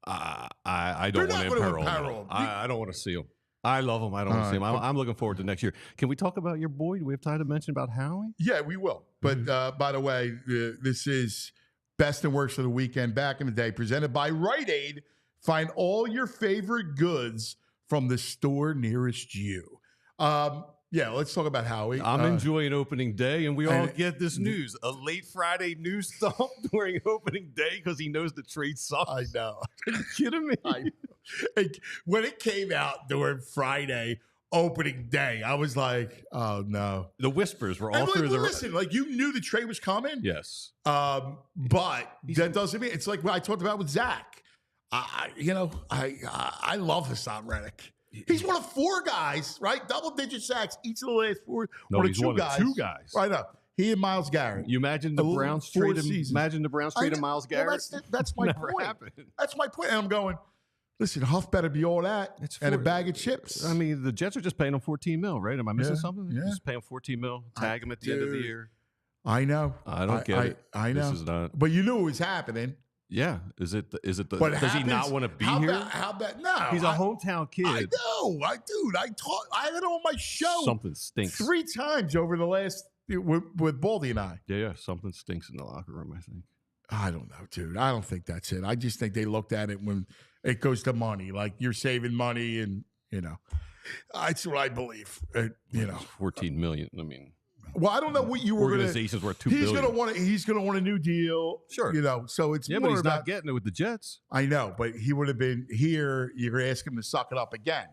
I don't want to imperil him. I don't want to see him. I love him. I don't want to see him. I'm looking forward to next year. Can we talk about your boy? Do we have time to mention about Howie?
Yeah, we will. But by the way, this is Best and Worst of the Weekend back in the day, presented by Rite Aid. Find all your favorite goods from the store nearest you. Yeah, let's talk about Howie.
I'm enjoying opening day, and we all get this news. A late Friday news dump during opening day because he knows the trade sucks.
I know.
Are you kidding me?
I know. When it came out during Friday opening day, I was like, oh, no.
The whispers were all through the...
Listen, you knew the trade was coming.
Yes.
But that doesn't mean... It's like what I talked about with Zach. I love Haason Reddick. He's one of four guys, right? Double-digit sacks each of the last four.
No, he's one of two guys.
Right up. He and Myles Garrett.
You imagine the Browns traded Myles Garrett?
Well, that's my point.
Happened.
That's my point. And I'm going, listen, Huff better be all that and a bag of chips.
I mean, the Jets are just paying him $14 million, right? Am I missing something?
Yeah.
Just pay him $14 million, tag him at the end of the year.
I know.
I don't get it.
I know.
This is not.
But you knew it was happening.
Yeah. Is it the
does
he not want to be here?
How about no?
He's a hometown kid.
I know. I had it on my show.
Something stinks
3 times over the last with Baldy and I.
Yeah. Something stinks in the locker room, I think.
I don't know, dude. I don't think that's it. I just think they looked at it when it goes to money. Like, you're saving money, and that's what I believe.
$14 million. I mean.
Well, I don't know what you were going to.
Organization's worth $2 billion.
He's going to want a new deal.
Sure.
So it's
more but he's not getting it with the Jets.
I know, but he would have been here. You're going to ask him to suck it up again.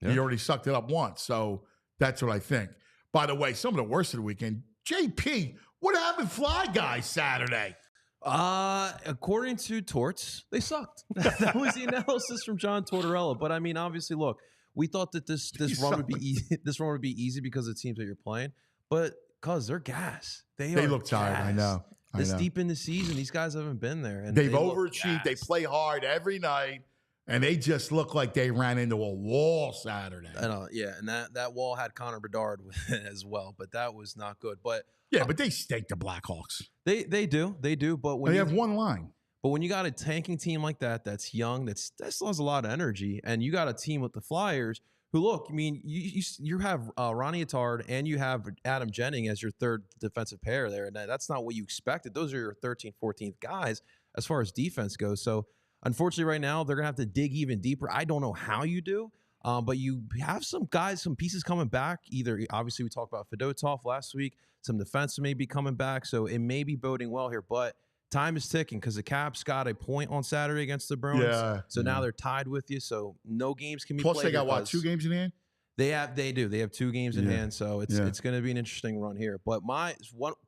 Yeah. He already sucked it up once, so that's what I think. By the way, some of the worst of the weekend. JP, what happened, Fly Guys Saturday?
According to Torts, they sucked. That was the analysis from John Tortorella. But I mean, obviously, look, we thought that this run would be easy. This run would be easy because it seems that you're playing. But because they're gas. They look
tired. I know.
This deep in the season, these guys haven't been there. And
they've overachieved. They play hard every night. And they just look like they ran into a wall Saturday.
And that wall had Connor Bedard with it as well. But that was not good. But
but they stink the Blackhawks.
They do. But when
they have one line.
But when you got a tanking team like that, that's young, that still has a lot of energy, and you got a team with the Flyers who, look, I mean, you have Ronnie Attard and you have Adam Jennings as your third defensive pair there, and that's not what you expected. Those are your 13th, 14th guys as far as defense goes. So, unfortunately, right now, they're going to have to dig even deeper. I don't know how you do, but you have some guys, some pieces coming back. Either, obviously, we talked about Fedotov last week. Some defense may be coming back, so it may be boding well here, but time is ticking because the Caps got a point on Saturday against the Bruins. So now they're tied with you. So no games can be played.
Plus, they got, 2 games in hand?
They do. They have 2 games in
Yeah.
hand, so it's going to be an interesting run here. But one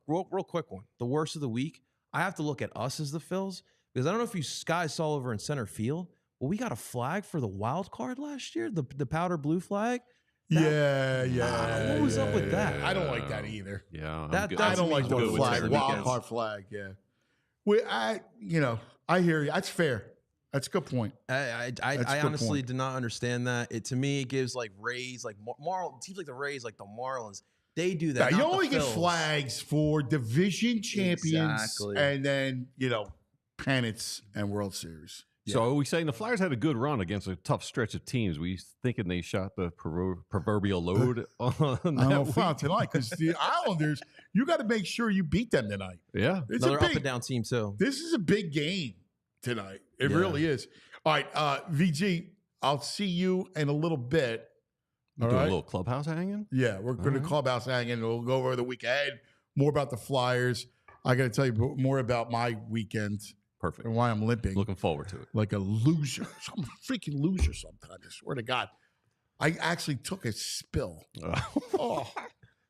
real quick one, the worst of the week. I have to look at us as the Phils because I don't know if you guys saw over in center field. Well, we got a flag for the wild card last year, the powder blue flag.
What
was up with that?
I don't like that either.
Yeah,
I don't like the
good with
flag,
Terry
wild
Weekends.
card flag. Yeah. I hear you. That's fair. That's a good point.
I honestly did not understand that. To me, it gives like Rays, like teams like the Rays, like the Marlins. They do that.
Yeah, you
not the
only get
Phils.
flags for division champions
Exactly.
and then, pennants and World Series.
So are we saying the Flyers had a good run against a tough stretch of teams? We thinking they shot the proverbial load on
I don't
that
know
week?
about tonight because the Islanders, you got to make sure you beat them tonight.
Yeah.
It's
Another
a
up and down team too.
This is a big game tonight. It
Yeah.
really is. All right, VG, I'll see you in a little bit. All
Doing
right.
a little clubhouse hanging?
Yeah, we're going to
right.
clubhouse hanging. We'll go over the week ahead, more about the Flyers. I got to tell you more about my weekend
Perfect.
and why I'm limping
Looking forward to it.
like a loser. I'm a freaking loser sometimes. I swear to God. I actually took a spill. Oh,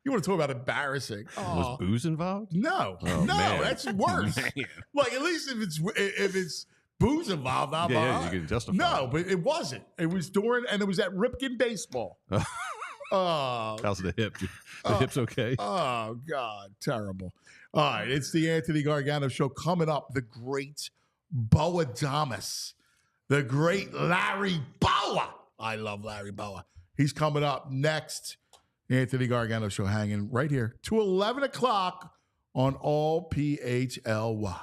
you want to talk about embarrassing?
Was booze involved?
No,
Oh, man.
that's worse.
Man.
Like at least if it's booze involved, I'm all
Yeah,
right.
you can justify
No,
it.
but it wasn't. It was and it was at Ripken baseball. Oh,
How's the hip? The hip's okay?
oh God, terrible. All right, it's the Anthony Gargano Show coming up. The great Bowa Damas, the great Larry Bowa. I love Larry Bowa. He's coming up next. Anthony Gargano Show hanging right here to 11 o'clock on all PHLY.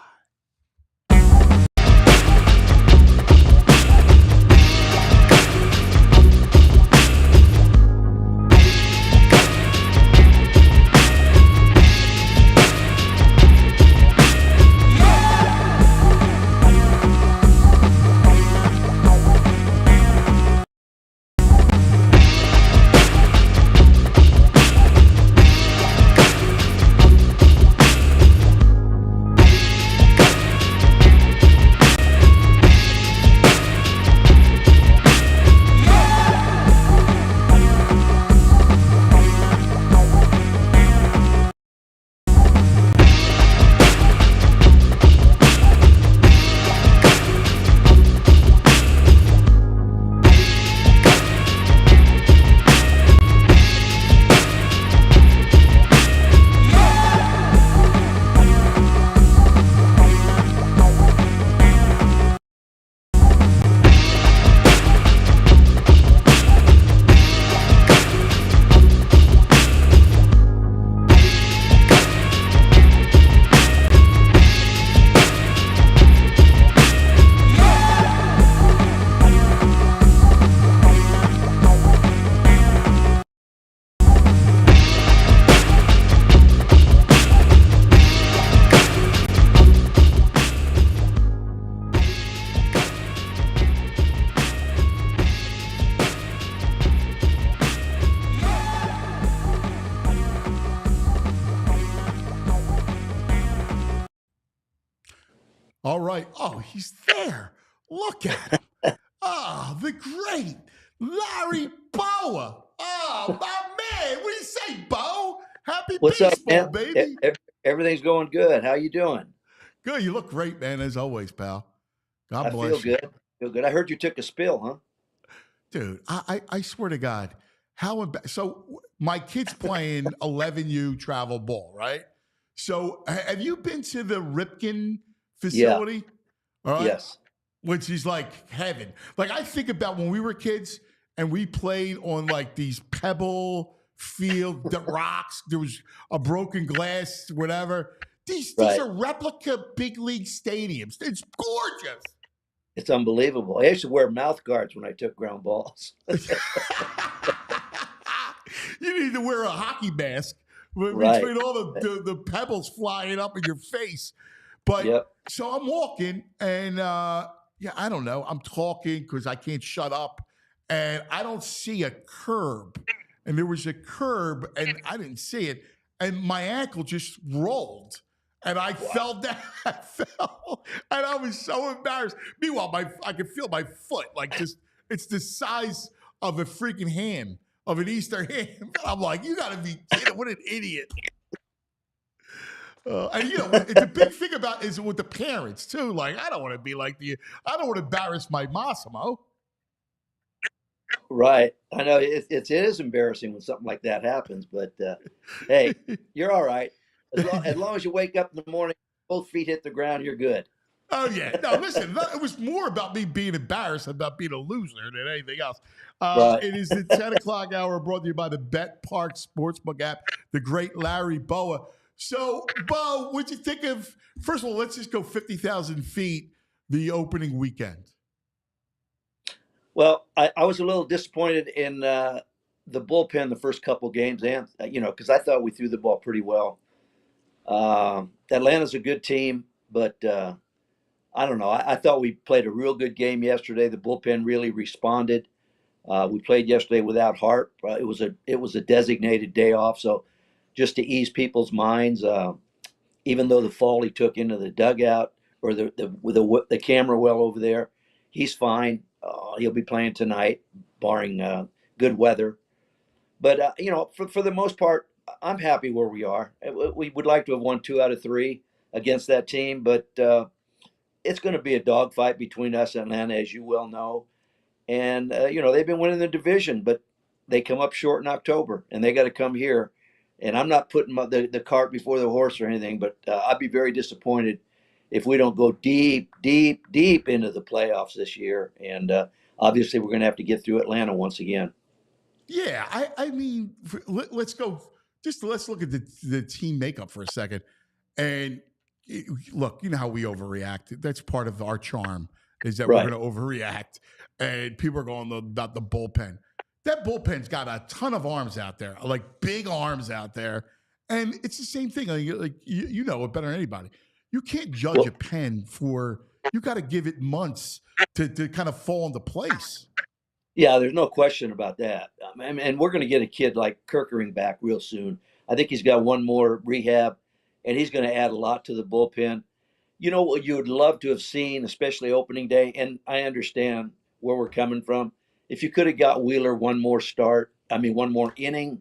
All right. Oh, he's there. Look at him. Oh, the great Larry Bowa. Oh, my man. What do you say, Bo? Happy
What's up,
baseball,
man?
baby.
Everything's going good. How you doing?
Good. You look great, man, as always, pal. God
I
bless
feel
you.
good. Feel good. I heard you took a spill, huh?
Dude, I swear to God, so my kid's playing 11U travel ball, right? So have you been to the Ripken facility? All right.
Yes.
Which is like heaven. Like I think about when we were kids and we played on like these pebble field, the rocks, there was a broken glass, whatever. These
Right.
are replica big league stadiums. It's gorgeous.
It's unbelievable. I used to wear mouth guards when I took ground balls.
You need to wear a hockey mask
Right.
between all the pebbles flying up in your face. But
Yep.
so I'm walking and I don't know. I'm talking because I can't shut up and I don't see a curb. And there was a curb and I didn't see it. And my ankle just rolled. And I fell down. I fell, and I was so embarrassed. Meanwhile, I could feel my foot like just—it's the size of a freaking hand. of an Easter ham. I'm like, you got to be kidding. What an idiot. And the big thing about is with the parents too. Like, I don't want to be like I don't want to embarrass my Massimo.
Right. I know it is embarrassing when something like that happens, but hey, you're all right. As long as you wake up in the morning, both feet hit the ground, you're good.
Oh, yeah. No, listen, it was more about me being embarrassed about being a loser than anything else.
Right.
It is the 10 o'clock hour brought to you by the Bet Park Sportsbook app, the great Larry Bowa. So, Bo, what'd you think of, first of all, let's just go 50,000 feet, the opening weekend.
Well, I was a little disappointed in the bullpen the first couple games, and because I thought we threw the ball pretty well. Atlanta's a good team, but I don't know. I thought we played a real good game yesterday. The bullpen really responded. We played yesterday without Hart. It was a designated day off, so just to ease people's minds, even though the fall he took into the dugout or the camera well over there, he's fine. He'll be playing tonight, barring good weather. But for the most part, I'm happy where we are. We would like to have won 2 out of 3 against that team, but it's going to be a dogfight between us and Atlanta, as you well know. And they've been winning the division, but they come up short in October, and they got to come here. And I'm not putting the cart before the horse or anything, but I'd be very disappointed if we don't go deep, deep, deep into the playoffs this year. And obviously, we're going to have to get through Atlanta once again.
Yeah, I mean, let's go. Let's look at the team makeup for a second. And look, you know how we overreact. That's part of our charm is that
Right.
we're going to overreact. And people are going about the bullpen. That bullpen's got a ton of arms out there, like big arms out there. And it's the same thing. Like you know it better than anybody. You can't judge a pen you got to give it months to kind of fall into place.
Yeah, there's no question about that. And we're going to get a kid like Kirkering back real soon. I think he's got one more rehab, and he's going to add a lot to the bullpen. You know what you would love to have seen, especially opening day, and I understand where we're coming from. If you could have got Wheeler one more inning,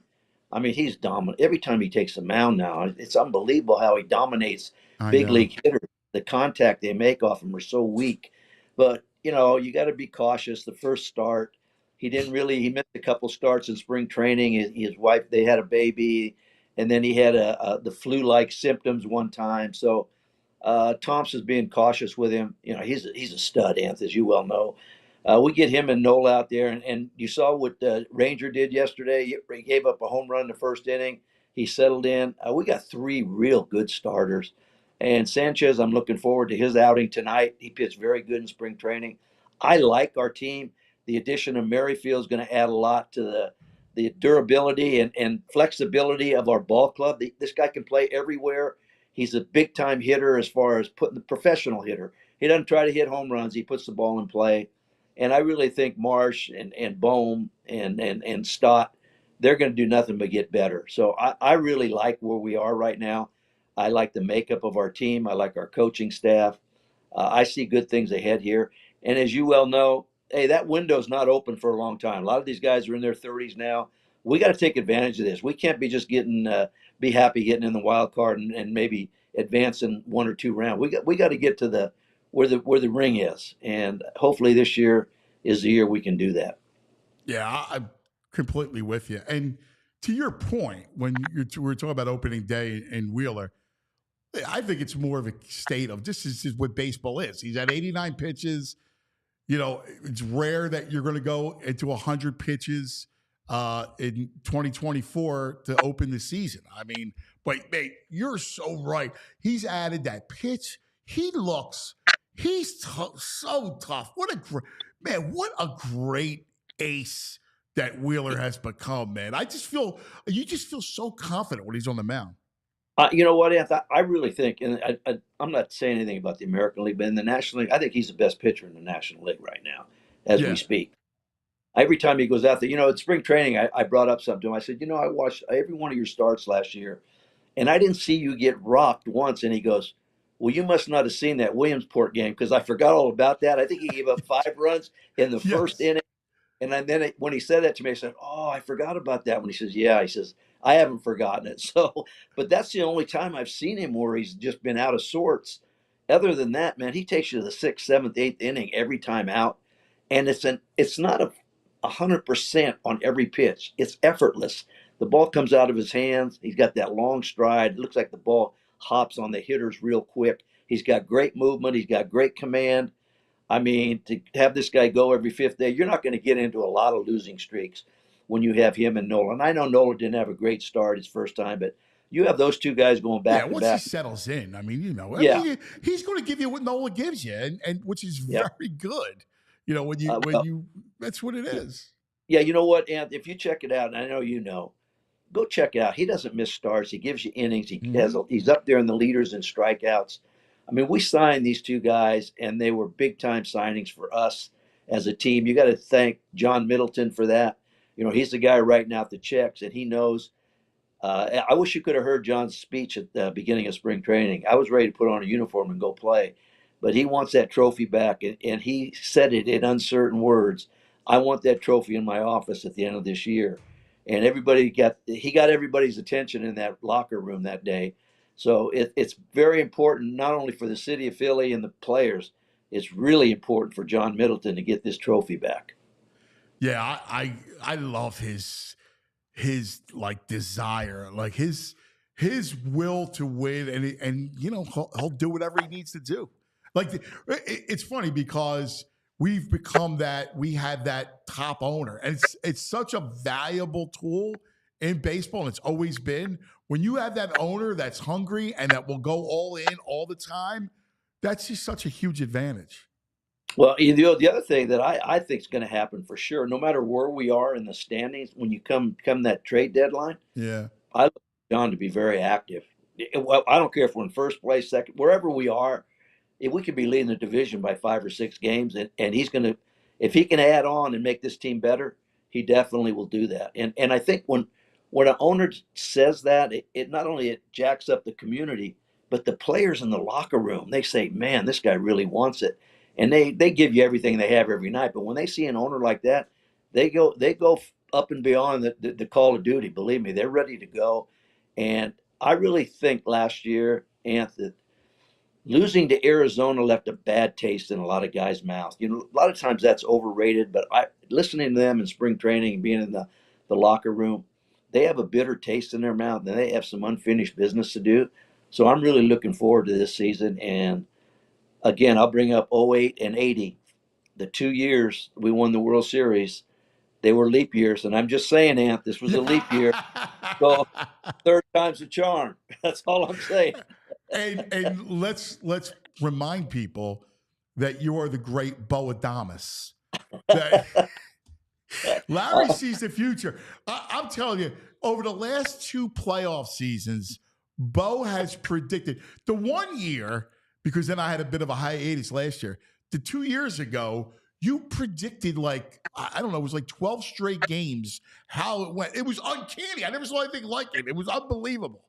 he's dominant. Every time he takes the mound now, it's unbelievable how he dominates big league hitters. The contact they make off him are so weak. But, you got to be cautious. The first start, he missed a couple starts in spring training. His wife, they had a baby, and then he had the flu-like symptoms one time. So Thompson's being cautious with him. He's a stud, Anth, as you well know. We get him and Nola out there, and you saw what Ranger did yesterday. He gave up a home run in the first inning. He settled in. We got 3 real good starters. And Sanchez, I'm looking forward to his outing tonight. He pitched very good in spring training. I like our team. The addition of Merrifield is going to add a lot to the durability and flexibility of our ball club. This guy can play everywhere. He's a big-time hitter as far as putting the professional hitter. He doesn't try to hit home runs. He puts the ball in play. And I really think Marsh and Bohm and Stott, they're going to do nothing but get better. So I really like where we are right now. I like the makeup of our team. I like our coaching staff. I see good things ahead here. And as you well know, hey, that window's not open for a long time. A lot of these guys are in their 30s now. We got to take advantage of this. We can't be just be happy getting in the wild card and maybe advancing 1 or 2 rounds. We got to get to where the ring is, and hopefully this year is the year we can do that.
Yeah, I'm completely with you. And to your point, when we're talking about opening day in Wheeler, I think it's more of a state of this is what baseball is. He's at 89 pitches. It's rare that you're going to go into 100 pitches in 2024 to open the season. But mate, you're so right. He's added that pitch. He's so tough. What a great ace that Wheeler has become, man. You just feel so confident when he's on the mound.
You know what, Anth? I really think, and I'm not saying anything about the American League, but in the National League, I think he's the best pitcher in the National League right now as we speak. Every time he goes out there, in spring training, I brought up something to him. I said, I watched every one of your starts last year, and I didn't see you get rocked once. And he goes, well, you must not have seen that Williamsport game because I forgot all about that. I think he gave up 5 runs in the first inning. And then when he said that to me, I said, "Oh, I forgot about that." When he says, "Yeah," he says, "I haven't forgotten it." So, but that's the only time I've seen him where he's just been out of sorts. Other than that, man, he takes you to the sixth, seventh, eighth inning every time out, and it's not 100% on every pitch. It's effortless. The ball comes out of his hands. He's got that long stride. It looks like the ball hops on the hitters real quick. He's got great movement. He's got great command. I mean, to have this guy go every fifth day, you're not going to get into a lot of losing streaks when you have him and Nolan. I know Nolan didn't have a great start his first time, but you have those two guys going back to
once
back.
he settles in, I mean, I
Yeah.
mean, he's going to give you what Nolan gives you, and which is very good. When you that's what it is.
Yeah, you know what, Anth? If you check it out, and I know you know, go check it out. He doesn't miss starts. He gives you innings. He's up there in the leaders in strikeouts. I mean, we signed these two guys, and they were big-time signings for us as a team. You got to thank John Middleton for that. He's the guy writing out the checks, and he knows. I wish you could have heard John's speech at the beginning of spring training. I was ready to put on a uniform and go play, but he wants that trophy back, and he said it in uncertain words. I want that trophy in my office at the end of this year. And he got everybody's attention in that locker room that day. So it's very important, not only for the city of Philly and the players, it's really important for John Middleton to get this trophy back.
Yeah, I love his like desire, like his will to win, and he'll do whatever he needs to do. Like it's funny because we've become that, we have that top owner, and it's such a valuable tool in baseball, and it's always been. When you have that owner that's hungry and that will go all in all the time, that's just such a huge advantage.
Well, the other thing that I think is going to happen for sure, no matter where we are in the standings, when you come that trade deadline, I look for John to be very active. Well, I don't care if we're in first place, second, wherever we are. If we could be leading the division by 5 or 6 games, and he's going to, if he can add on and make this team better, he definitely will do that. And I think when an owner says that, it not only it jacks up the community, but the players in the locker room, they say, "Man, this guy really wants it." And they give you everything they have every night. But when they see an owner like that, they go up and beyond the call of duty. Believe me, they're ready to go. And I really think last year, Anthony, losing to Arizona left a bad taste in a lot of guys' mouths. A lot of times that's overrated, but listening to them in spring training and being in the locker room, they have a bitter taste in their mouth, and they have some unfinished business to do. So I'm really looking forward to this season. And again, I'll bring up 08 and 80, the 2 years we won the World Series. They were leap years, and I'm just saying, Ant, this was a leap year. So third time's a charm. That's all I'm saying.
And let's remind people that you are the great Boadamas. Larry sees the future. I'm telling you, over the last 2 playoff seasons, Bo has predicted the 1 year, because then I had a bit of a hiatus last year. The 2 years ago, you predicted I don't know, it was like 12 straight games, how it went. It was uncanny. I never saw anything like it. It was unbelievable.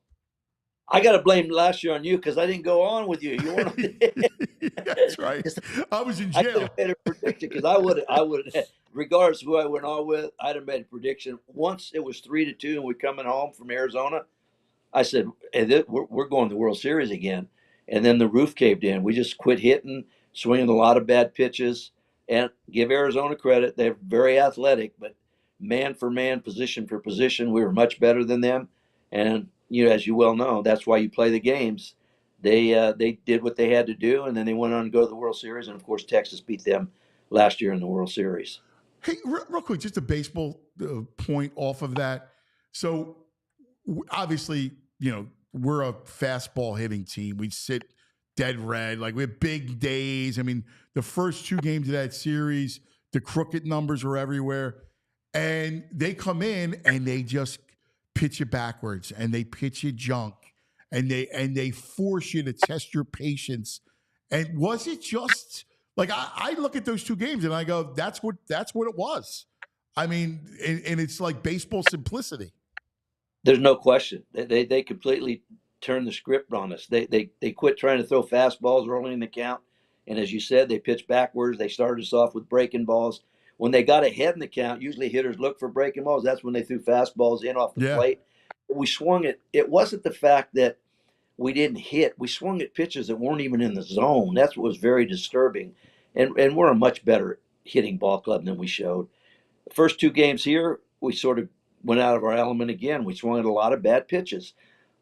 I got to blame last year on you because I didn't go on with you. You weren't.
That's right. I was in jail.
I could have made a prediction because I would, regardless of who I went on with, I'd have made a prediction. Once it was 3-2 and we're coming home from Arizona, I said, "Hey, we're going to the World Series again." And then the roof caved in. We just quit hitting, swinging a lot of bad pitches. And give Arizona credit, they're very athletic, but man for man, position for position, we were much better than them. And as you well know, that's why you play the games. They did what they had to do, and then they went on to go to the World Series. And of course, Texas beat them last year in the World Series.
Hey, real quick, just a baseball point off of that. So obviously, we're a fastball hitting team. We sit dead red. We have big days. I mean, the first 2 games of that series, the crooked numbers were everywhere. And they come in and they just pitch you backwards, and they pitch you junk, and they force you to test your patience. And was it just I look at those 2 games and I go, that's what it was. I mean, and it's like baseball simplicity.
There's no question. They completely turned the script on us. They quit trying to throw fastballs early in the count. And as you said, they pitched backwards. They started us off with breaking balls. When they got ahead in the count, usually hitters look for breaking balls. That's when they threw fastballs in off the
Yeah.
plate. We swung it. It wasn't the fact that we didn't hit. We swung at pitches that weren't even in the zone. That's what was very disturbing. And we're a much better hitting ball club than we showed. The first 2 games here, we sort of went out of our element again. We swung at a lot of bad pitches.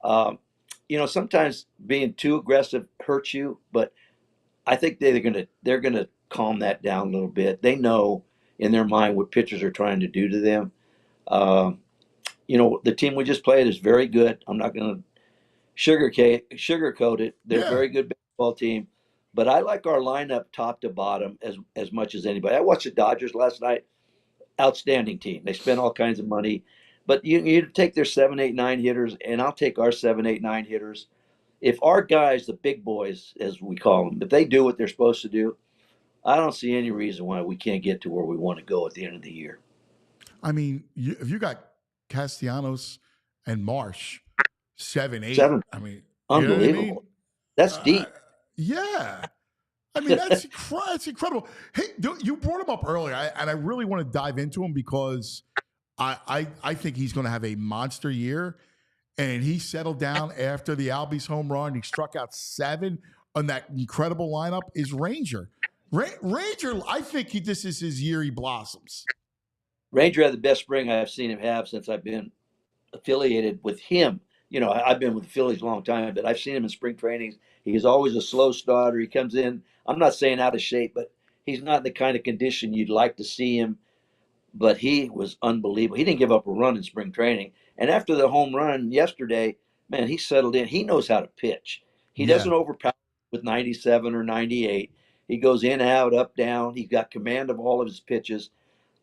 Sometimes being too aggressive hurts you, but I think they're gonna calm that down a little bit. They know in their mind what pitchers are trying to do to them. The team we just played is very good. I'm not gonna sugarcoat it. They're a very good baseball team, but I like our lineup top to bottom as much as anybody. I watched the Dodgers last night. Outstanding team. They spent all kinds of money, but you take their 7, 8, 9 hitters, and I'll take our 7, 8, 9 hitters. If our guys, the big boys, as we call them, if they do what they're supposed to do, I don't see any reason why we can't get to where we want to go at the end of the year.
I mean, if you got Castellanos and Marsh, 7, 8.
7.
I mean,
unbelievable.
You know what I mean?
That's deep.
Yeah. I mean, that's incredible. Hey, you brought him up earlier, and I really want to dive into him because I think he's going to have a monster year. And he settled down after the Albies home run. He struck out 7 on that incredible lineup. Is Ranger. Ranger, I think this is his year he blossoms.
Ranger had the best spring I've seen him have since I've been affiliated with him. I've been with the Phillies a long time, but I've seen him in spring trainings. He's always a slow starter. He comes in, I'm not saying out of shape, but he's not the kind of condition you'd like to see him. But he was unbelievable. He didn't give up a run in spring training. And after the home run yesterday, man, he settled in. He knows how to pitch. He doesn't overpower with 97 or 98. He goes in, out, up, down. He's got command of all of his pitches.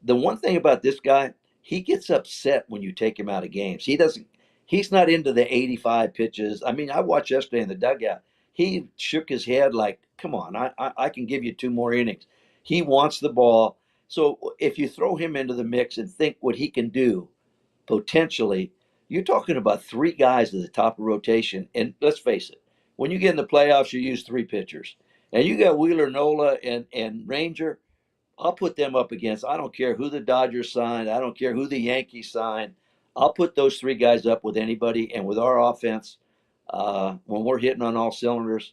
The one thing about this guy, he gets upset when you take him out of games. He's not into the 85 pitches. I mean, I watched yesterday in the dugout. He shook his head like, come on, I can give you 2 more innings. He wants the ball. So if you throw him into the mix and think what he can do, potentially, you're talking about 3 guys at the top of rotation. And let's face it, when you get in the playoffs, you use 3 pitchers. And you got Wheeler, Nola, and Ranger. I'll put them up against, I don't care who the Dodgers signed. I don't care who the Yankees signed. I'll put those 3 guys up with anybody. And with our offense, when we're hitting on all cylinders,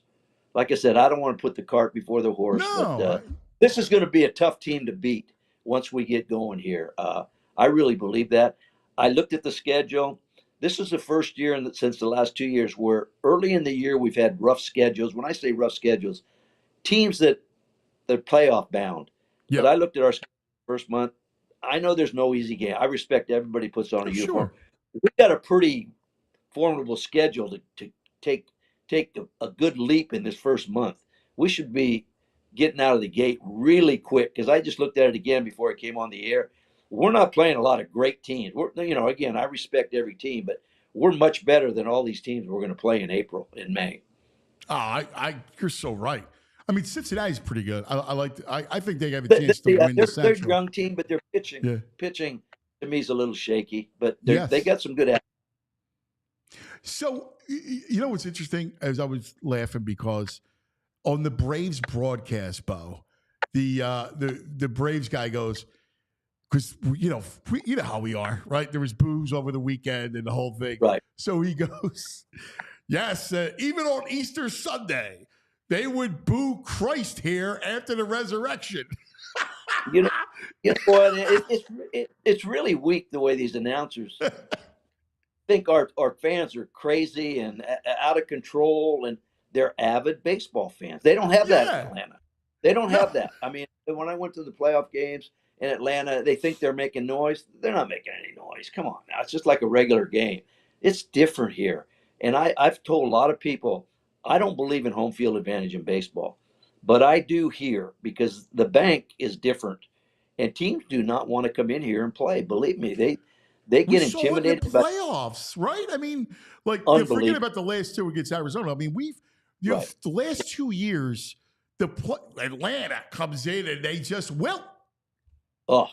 like I said, I don't want to put the cart before the horse.
No.
But this is going to be a tough team to beat once we get going here. I really believe that. I looked at the schedule. This is the first year since the last 2 years where early in the year we've had rough schedules. When I say rough schedules, teams that they're playoff bound.
Yep.
But I looked at our first month. I know there's no easy game. I respect everybody puts on a uniform. We got a pretty formidable schedule to take a good leap in this first month. We should be getting out of the gate really quick because I just looked at it again before I came on the air. We're not playing a lot of great teams. Again, I respect every team, but we're much better than all these teams we're going to play in April and May.
You're so right. I mean, Cincinnati's pretty good. I think they have a chance to win the Central.
They're a young team, but their pitching to me is a little shaky. But they got some good.
So you know what's interesting? As I was laughing because on the Braves broadcast, Bo, the Braves guy goes, because you know how we are, right? There was booze over the weekend and the whole thing,
right?
So he goes, yes, even on Easter Sunday, they would boo Christ here after the resurrection.
You know what? It's really weak the way these announcers think our fans are crazy and out of control, and they're avid baseball fans. They don't have that in Atlanta. They don't have that. I mean, when I went to the playoff games in Atlanta, they think they're making noise. They're not making any noise. Come on now. It's just like a regular game. It's different here. And I've told a lot of people, I don't believe in home field advantage in baseball, but I do here because the bank is different. And teams do not want to come in here and play. Believe me, they get intimidated.
We saw it in the playoffs, right? I mean, like, forget about the last 2 against Arizona. I mean, the last 2 years, Atlanta comes in and they just wilt.
Oh,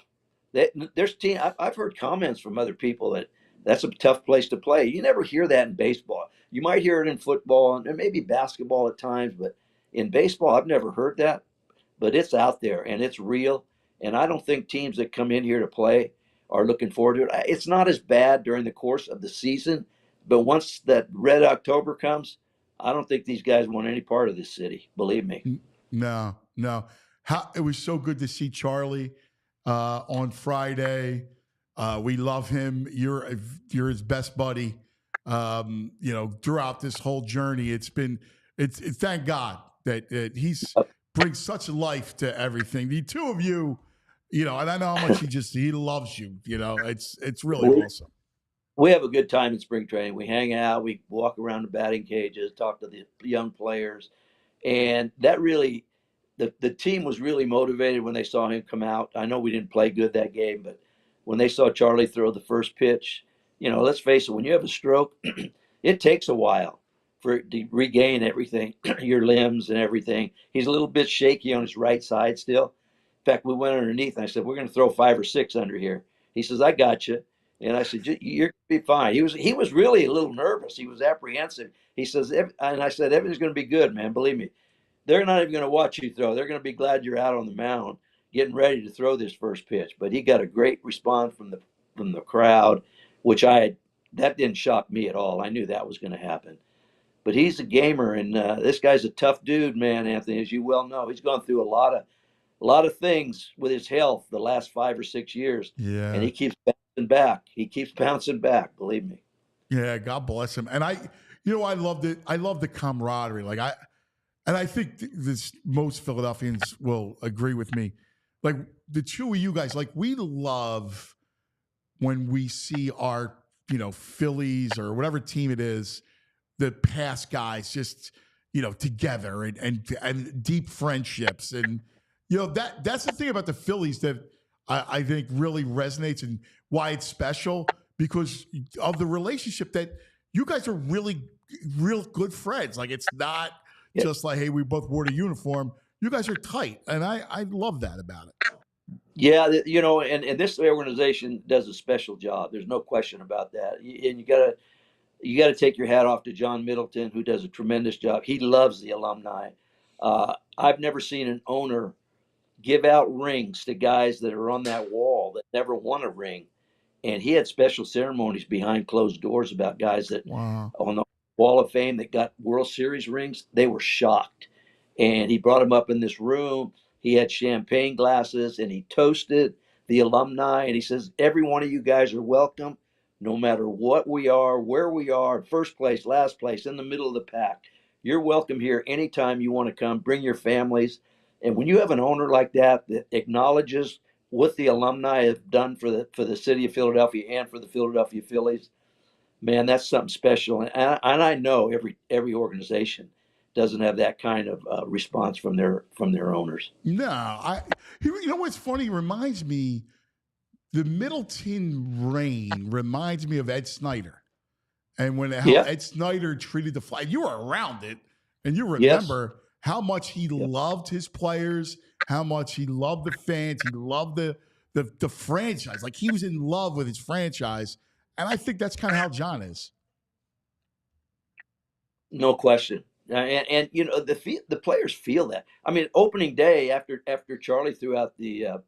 there's team. I've heard comments from other people that's a tough place to play. You never hear that in baseball. You might hear it in football and maybe basketball at times, but in baseball, I've never heard that. But it's out there and it's real. And I don't think teams that come in here to play are looking forward to it. It's not as bad during the course of the season, but once that red October comes, I don't think these guys want any part of this city. Believe me.
No. It was so good to see Charlie on Friday. We love him. You're his best buddy. Throughout this whole journey, it's thank God that he's brings such life to everything. The two of you, and I know how much he loves you. It's really awesome.
We have a good time in spring training. We hang out, we walk around the batting cages, talk to the young players, and that really, the team was really motivated when they saw him come out. I know we didn't play good that game, but when they saw Charlie throw the first pitch, let's face it, when you have a stroke, it takes a while for it to regain everything, your limbs and everything. He's a little bit shaky on his right side still. In fact, we went underneath, and I said, we're going to throw 5 or 6 under here. He says, I got you. And I said, you're going to be fine. He was really a little nervous. He was apprehensive. He says, and I said, everything's going to be good, man. Believe me. They're not even going to watch you throw. They're going to be glad you're out on the mound getting ready to throw this first pitch. But he got a great response from the crowd, which that didn't shock me at all. I knew that was going to happen. But he's a gamer, and this guy's a tough dude, man, Anthony, as you well know. He's gone through a lot of things with his health the last 5 or 6 years.
Yeah.
And he keeps bouncing back. He keeps bouncing back, believe me.
Yeah, God bless him. And I loved it. I love the camaraderie. And I think most Philadelphians will agree with me. Like the two of you guys, we love when we see our, Phillies or whatever team it is, the past guys just, together and deep friendships. And, that's the thing about the Phillies that I think really resonates and why it's special, because of the relationship that you guys are really, real good friends. It's not just like, hey, we both wore the uniform. You guys are tight, and I love that about it.
Yeah, and this organization does a special job. There's no question about that. And you gotta take your hat off to John Middleton, who does a tremendous job. He loves the alumni. I've never seen an owner give out rings to guys that are on that wall that never won a ring. And he had special ceremonies behind closed doors about guys that on the Wall of Fame that got World Series rings. They were shocked. And he brought them up in this room. He had champagne glasses, and he toasted the alumni. And he says, every one of you guys are welcome, no matter what we are, where we are, first place, last place, in the middle of the pack. You're welcome here anytime you want to come. Bring your families. And when you have an owner like that acknowledges what the alumni have done for the city of Philadelphia and for the Philadelphia Phillies, man, that's something special. And I know every organization doesn't have that kind of response from their owners.
No, what's funny? Reminds me, the Middleton reign reminds me of Ed Snyder, and how Ed Snyder treated the flag. You were around it, and you remember how much he loved his players, how much he loved the fans, he loved the franchise. He was in love with his franchise, and I think that's kind of how John is.
No question. And the players feel that. I mean, opening day after Charlie threw out the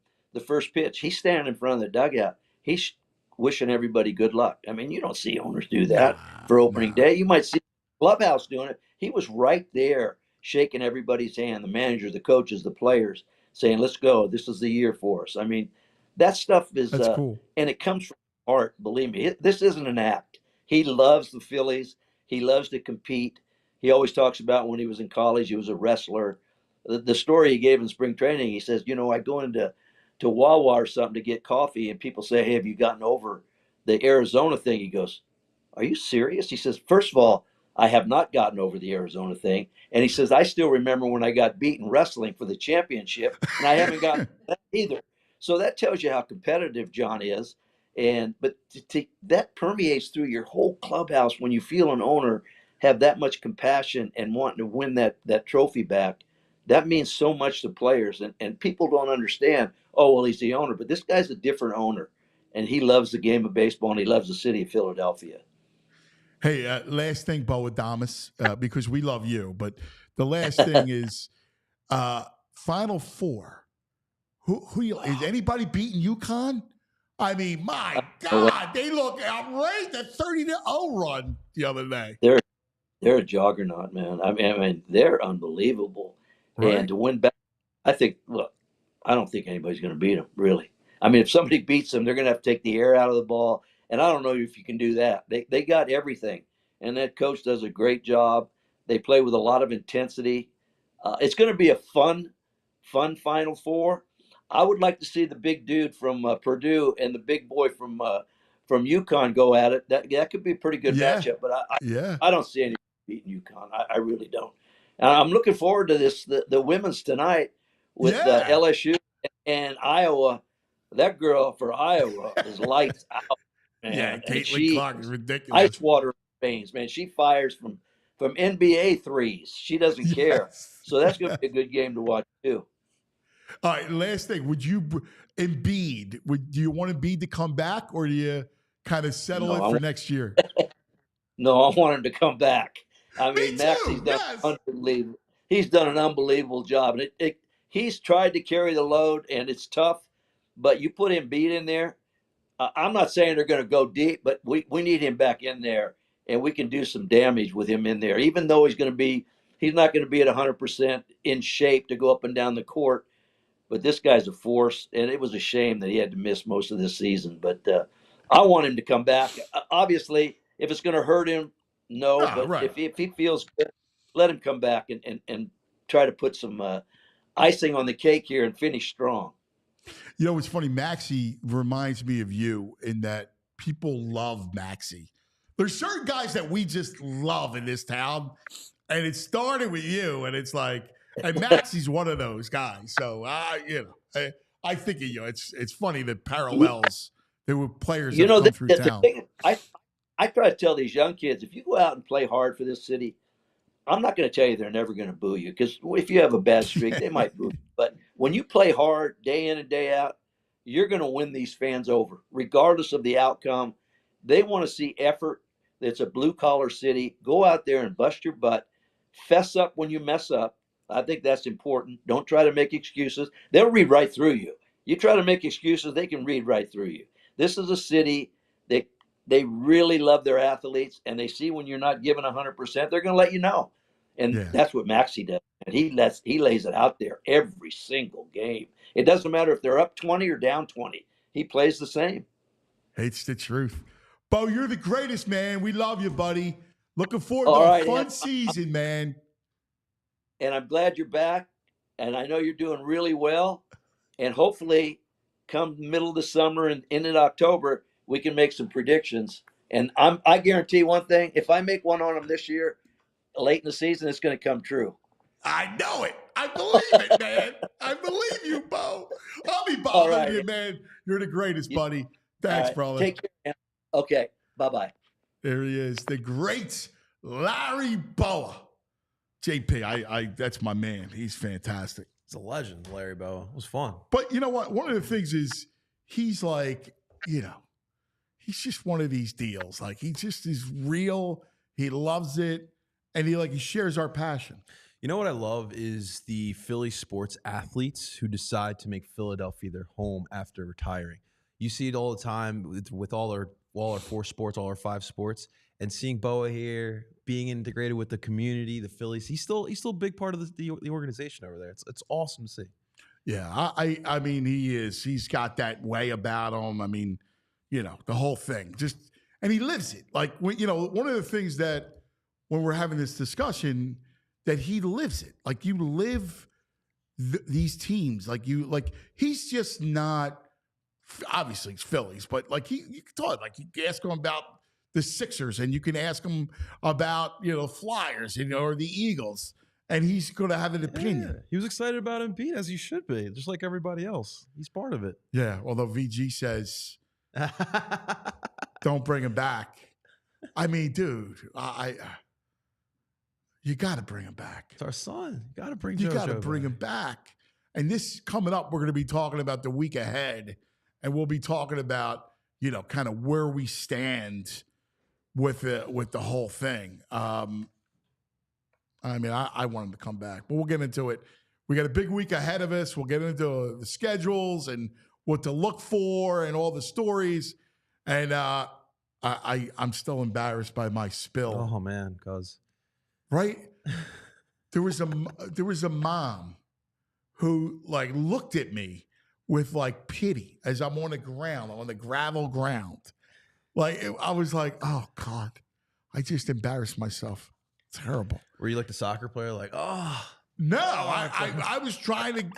first pitch, he's standing in front of the dugout. He's wishing everybody good luck. I mean, you don't see owners do that for opening day. You might see the clubhouse doing it. He was right there, shaking everybody's hand, the managers, the coaches, the players, saying, let's go. This is the year for us. I mean, that stuff is
cool.
And it comes from heart, believe me. This isn't an act. He loves the Phillies. He loves to compete. He always talks about when he was in college, he was a wrestler. The story he gave in spring training, he says, I go into Wawa or something to get coffee, and people say, hey, have you gotten over the Arizona thing? He goes, are you serious? He says, first of all, I have not gotten over the Arizona thing. And he says, I still remember when I got beaten wrestling for the championship, and I haven't gotten that either. So that tells you how competitive John is. But that permeates through your whole clubhouse when you feel an owner have that much compassion and wanting to win that trophy back. That means so much to players. And people don't understand, oh, well, he's the owner. But this guy's a different owner. And he loves the game of baseball, and he loves the city of Philadelphia.
Hey, last thing, Bo Adamas, because we love you. But the last thing is Final Four. Is anybody beating UConn? I mean, my
Oh,
God, they look outrageous. That 30-0 run the other day.
They're a juggernaut, man. I mean, they're unbelievable.
Right.
And to win back, I don't think anybody's going to beat them, really. I mean, if somebody beats them, they're going to have to take the air out of the ball. And I don't know if you can do that. They got everything. And that coach does a great job. They play with a lot of intensity. It's going to be a fun Final Four. I would like to see the big dude from Purdue and the big boy from UConn go at it. That could be a pretty good matchup. But I don't see any beating UConn. I really don't. And I'm looking forward to this the women's tonight with LSU and Iowa. That girl for Iowa is lights out, man.
Yeah,
And
Caitlin Clark is ridiculous.
Ice water veins, man. She fires from NBA threes. She doesn't care. So that's going to be a good game to watch too.
All right, last thing. Would you Embiid? Do you want Embiid to come back, or do you kind of settle it for next year?
No, I want him to come back. I mean,
Me too,
unbelievable. He's done an unbelievable job, and he's tried to carry the load, and it's tough. But you put Embiid in there. I'm not saying they're going to go deep, but we need him back in there, and we can do some damage with him in there. Even though he's not going to be at 100% in shape to go up and down the court. But this guy's a force, and it was a shame that he had to miss most of this season. But I want him to come back. Obviously, if it's going to hurt him, no. But
right.
if he feels good, let him come back and try to put some icing on the cake here and finish strong.
You know, it's funny. Maxey reminds me of you in that people love Maxey. There's certain guys that we just love in this town, and it started with you, and it's like, and Maxey's one of those guys. So, I think of you. It's funny the parallels. There were players that come through town.
I try to tell these young kids, if you go out and play hard for this city, I'm not going to tell you they're never going to boo you, because if you have a bad streak, they might boo you. But when you play hard day in and day out, you're going to win these fans over, regardless of the outcome. They want to see effort. It's a blue-collar city. Go out there and bust your butt. Fess up when you mess up. I think that's important. Don't try to make excuses. They'll read right through you. You try to make excuses, they can read right through you. This is a city that they really love their athletes, and they see when you're not giving 100%, they're going to let you know. And that's what Maxey does. And he lays it out there every single game. It doesn't matter if they're up 20 or down 20. He plays the same.
It's the truth. Bo, you're the greatest, man. We love you, buddy. Looking forward to a fun season, man.
And I'm glad you're back. And I know you're doing really well. And hopefully, come middle of the summer and into October, we can make some predictions. And I guarantee one thing: if I make one on them this year, late in the season, it's going to come true.
I know it. I believe it, man. I believe you, Bo. I'll be bothering you, man. You're the greatest, buddy. Thanks, brother.
Take care, man. Okay. Bye-bye.
There he is, the great Larry Bowa. JP, that's my man. He's fantastic.
He's a legend, Larry Bowa. It was fun.
But you know what? One of the things is he's like, he's just one of these deals. Like, he just is real. He loves it. And he shares our passion.
You know what I love is the Philly sports athletes who decide to make Philadelphia their home after retiring. You see it all the time with all our 4 sports, all our 5 sports, and seeing Bowa here, being integrated with the community, the Phillies. He's still a big part of the organization over there. It's awesome to see.
Yeah, I mean, he is. He's got that way about him. I mean, the whole thing. And he lives it. Like, one of the things that when we're having this discussion, that he lives it. Like, you live these teams. He's just not. Obviously, it's Phillies, but you can talk. Like, you can ask him about the Sixers, and you can ask him about Flyers, or the Eagles, and he's going to have an opinion.
Yeah. He was excited about Embiid, as he should be, just like everybody else. He's part of it.
Yeah, although VG says, don't bring him back. I mean, dude, you got to bring him back.
It's our son. You got to bring.
You got to bring him back. And this coming up, we're going to be talking about the week ahead, and we'll be talking about kind of where we stand with the whole thing. I mean, I want him to come back, but we'll get into it We got a big week ahead of us. We'll get into the schedules and what to look for and all the stories. And I'm still embarrassed by my spill.
Oh man, cause
right there was a mom who like looked at me with like pity as I'm on the ground, on the gravel ground. Like I was like, oh God, I just embarrassed myself. Terrible.
Were you like the soccer player? Like, oh
no, I was trying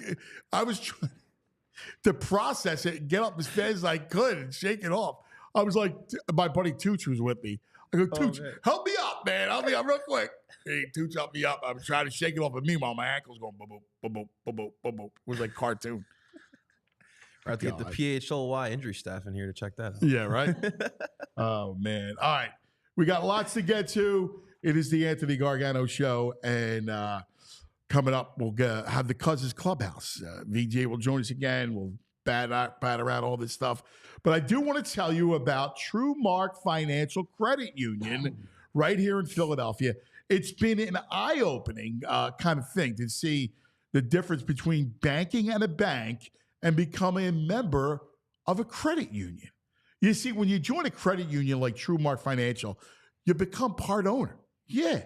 to process it and get up as fast as I could and shake it off. I was like, my buddy Tooch was with me. I go, Tooch, help me up, man. Help me up real quick. Hey, Tooch, help me up. I'm trying to shake it off. And meanwhile, my ankle's going boop, boop, boop, boop, boop, boop, boop, boop. It was like cartoon.
I have to get the PHLY injury staff in here to check that out.
Yeah, right? Oh, man. All right. We got lots to get to. It is the Anthony Gargano Show. And coming up, we'll have the Cousins Clubhouse. VJ will join us again. We'll bat around all this stuff. But I do want to tell you about True Mark Financial Credit Union right here in Philadelphia. It's been an eye-opening kind of thing to see the difference between banking and a bank and becoming a member of a credit union. You see, when you join a credit union like True Mark Financial, you become part owner. Yeah.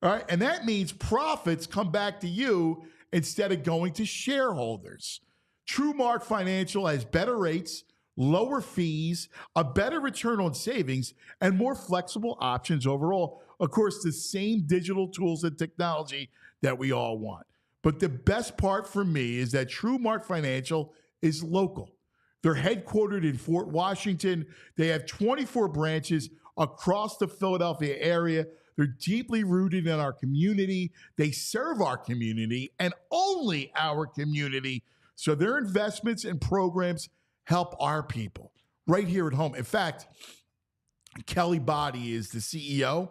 All right. And that means profits come back to you instead of going to shareholders. True Mark Financial has better rates, lower fees, a better return on savings, and more flexible options overall. Of course, the same digital tools and technology that we all want. But the best part for me is that True Mark Financial is local. They're headquartered in Fort Washington. They have 24 branches across the Philadelphia area. They're deeply rooted in our community. They serve our community and only our community. So their investments and programs help our people right here at home. In fact, Kelly Body is the CEO,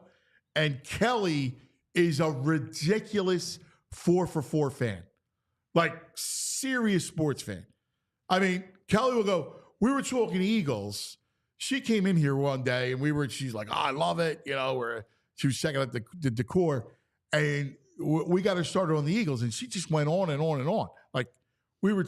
and Kelly is a ridiculous 4-for-4 fan, like serious sports fan. I mean, Kelly will go, we were talking Eagles. She came in here one day and she's like, oh, I love it. You know, she was checking out the decor, and we got her started on the Eagles, and she just went on and on and on. Like you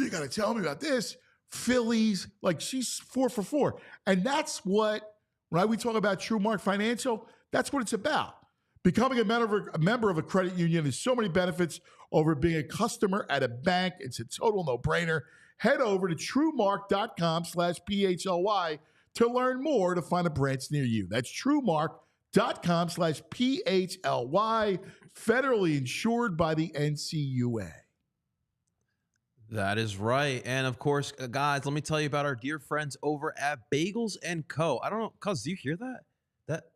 got to tell me about this. Phillies, like she's 4-for-4. And that's what, when we talk about True Mark Financial, that's what it's about. Becoming a member of a credit union has so many benefits over being a customer at a bank. It's a total no-brainer. Head over to truemark.com/PHLY to learn more to find a branch near you. That's truemark.com/PHLY, federally insured by the NCUA.
That is right. And of course, guys, let me tell you about our dear friends over at Bagels & Co. I don't know, Cuz, do you hear that?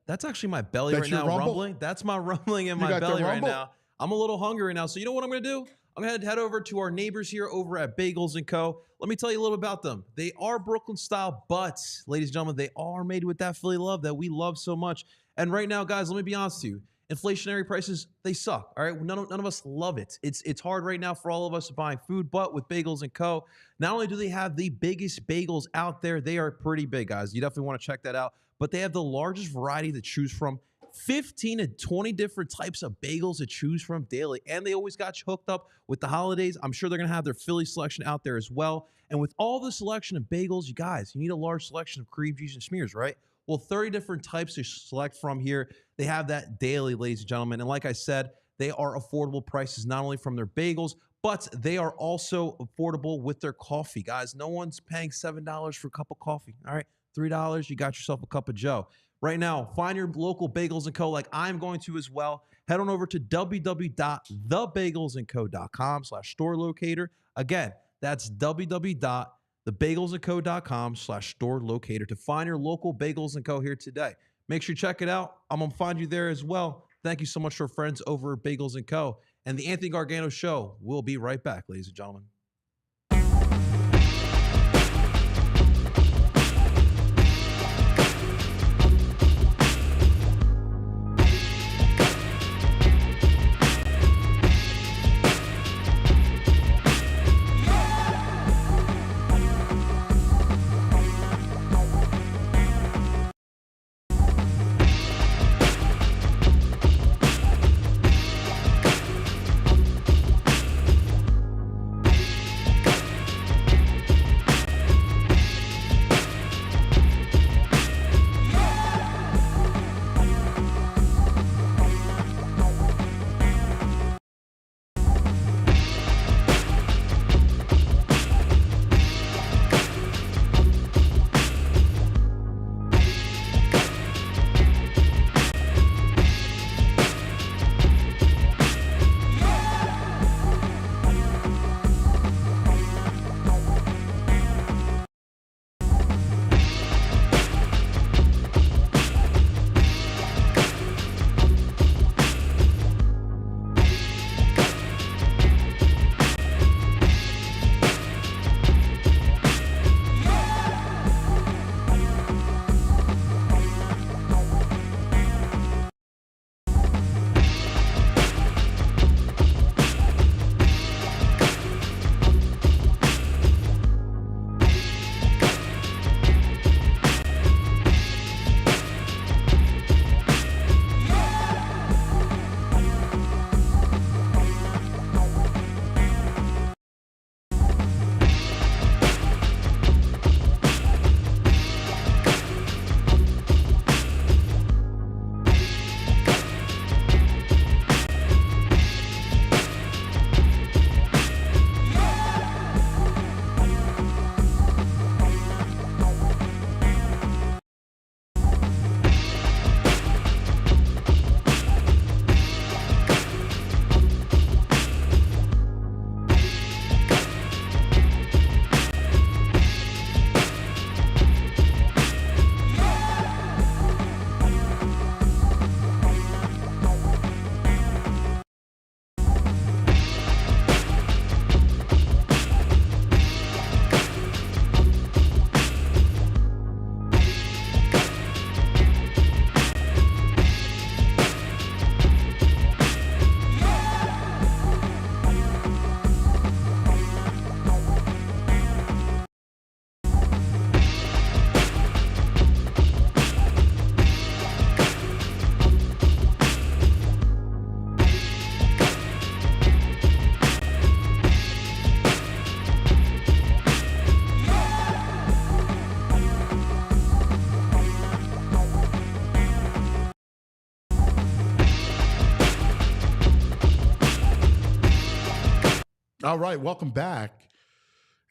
That's actually my belly right now rumbling. That's my rumbling in my belly right now. I'm a little hungry right now. So you know what I'm going to do? I'm going to head over to our neighbors here over at Bagels & Co. Let me tell you a little about them. They are Brooklyn style, but ladies and gentlemen, they are made with that Philly love that we love so much. And right now, guys, let me be honest with you. Inflationary prices, they suck, all right? None of us love it. It's hard right now for all of us buying food, but with Bagels & Co., not only do they have the biggest bagels out there, they are pretty big, guys. You definitely want to check that out. But they have the largest variety to choose from, 15 to 20 different types of bagels to choose from daily. And they always got you hooked up with the holidays. I'm sure they're going to have their Philly selection out there as well. And with all the selection of bagels, you guys, you need a large selection of cream cheese and smears, right? Well, 30 different types to select from here. They have that daily, ladies and gentlemen. And like I said, they are affordable prices, not only from their bagels, but they are also affordable with their coffee. Guys, no one's paying $7 for a cup of coffee, all right? $3, you got yourself a cup of Joe. Right now, find your local Bagels & Co. like I'm going to as well. Head on over to www.thebagelsandco.com/store locator. Again, that's www.thebagelsandco.com/store locator to find your local Bagels & Co. here today. Make sure you check it out. I'm going to find you there as well. Thank you so much to our friends over at Bagels & Co. And the Anthony Gargano Show will be right back, ladies and gentlemen.
All right, welcome back.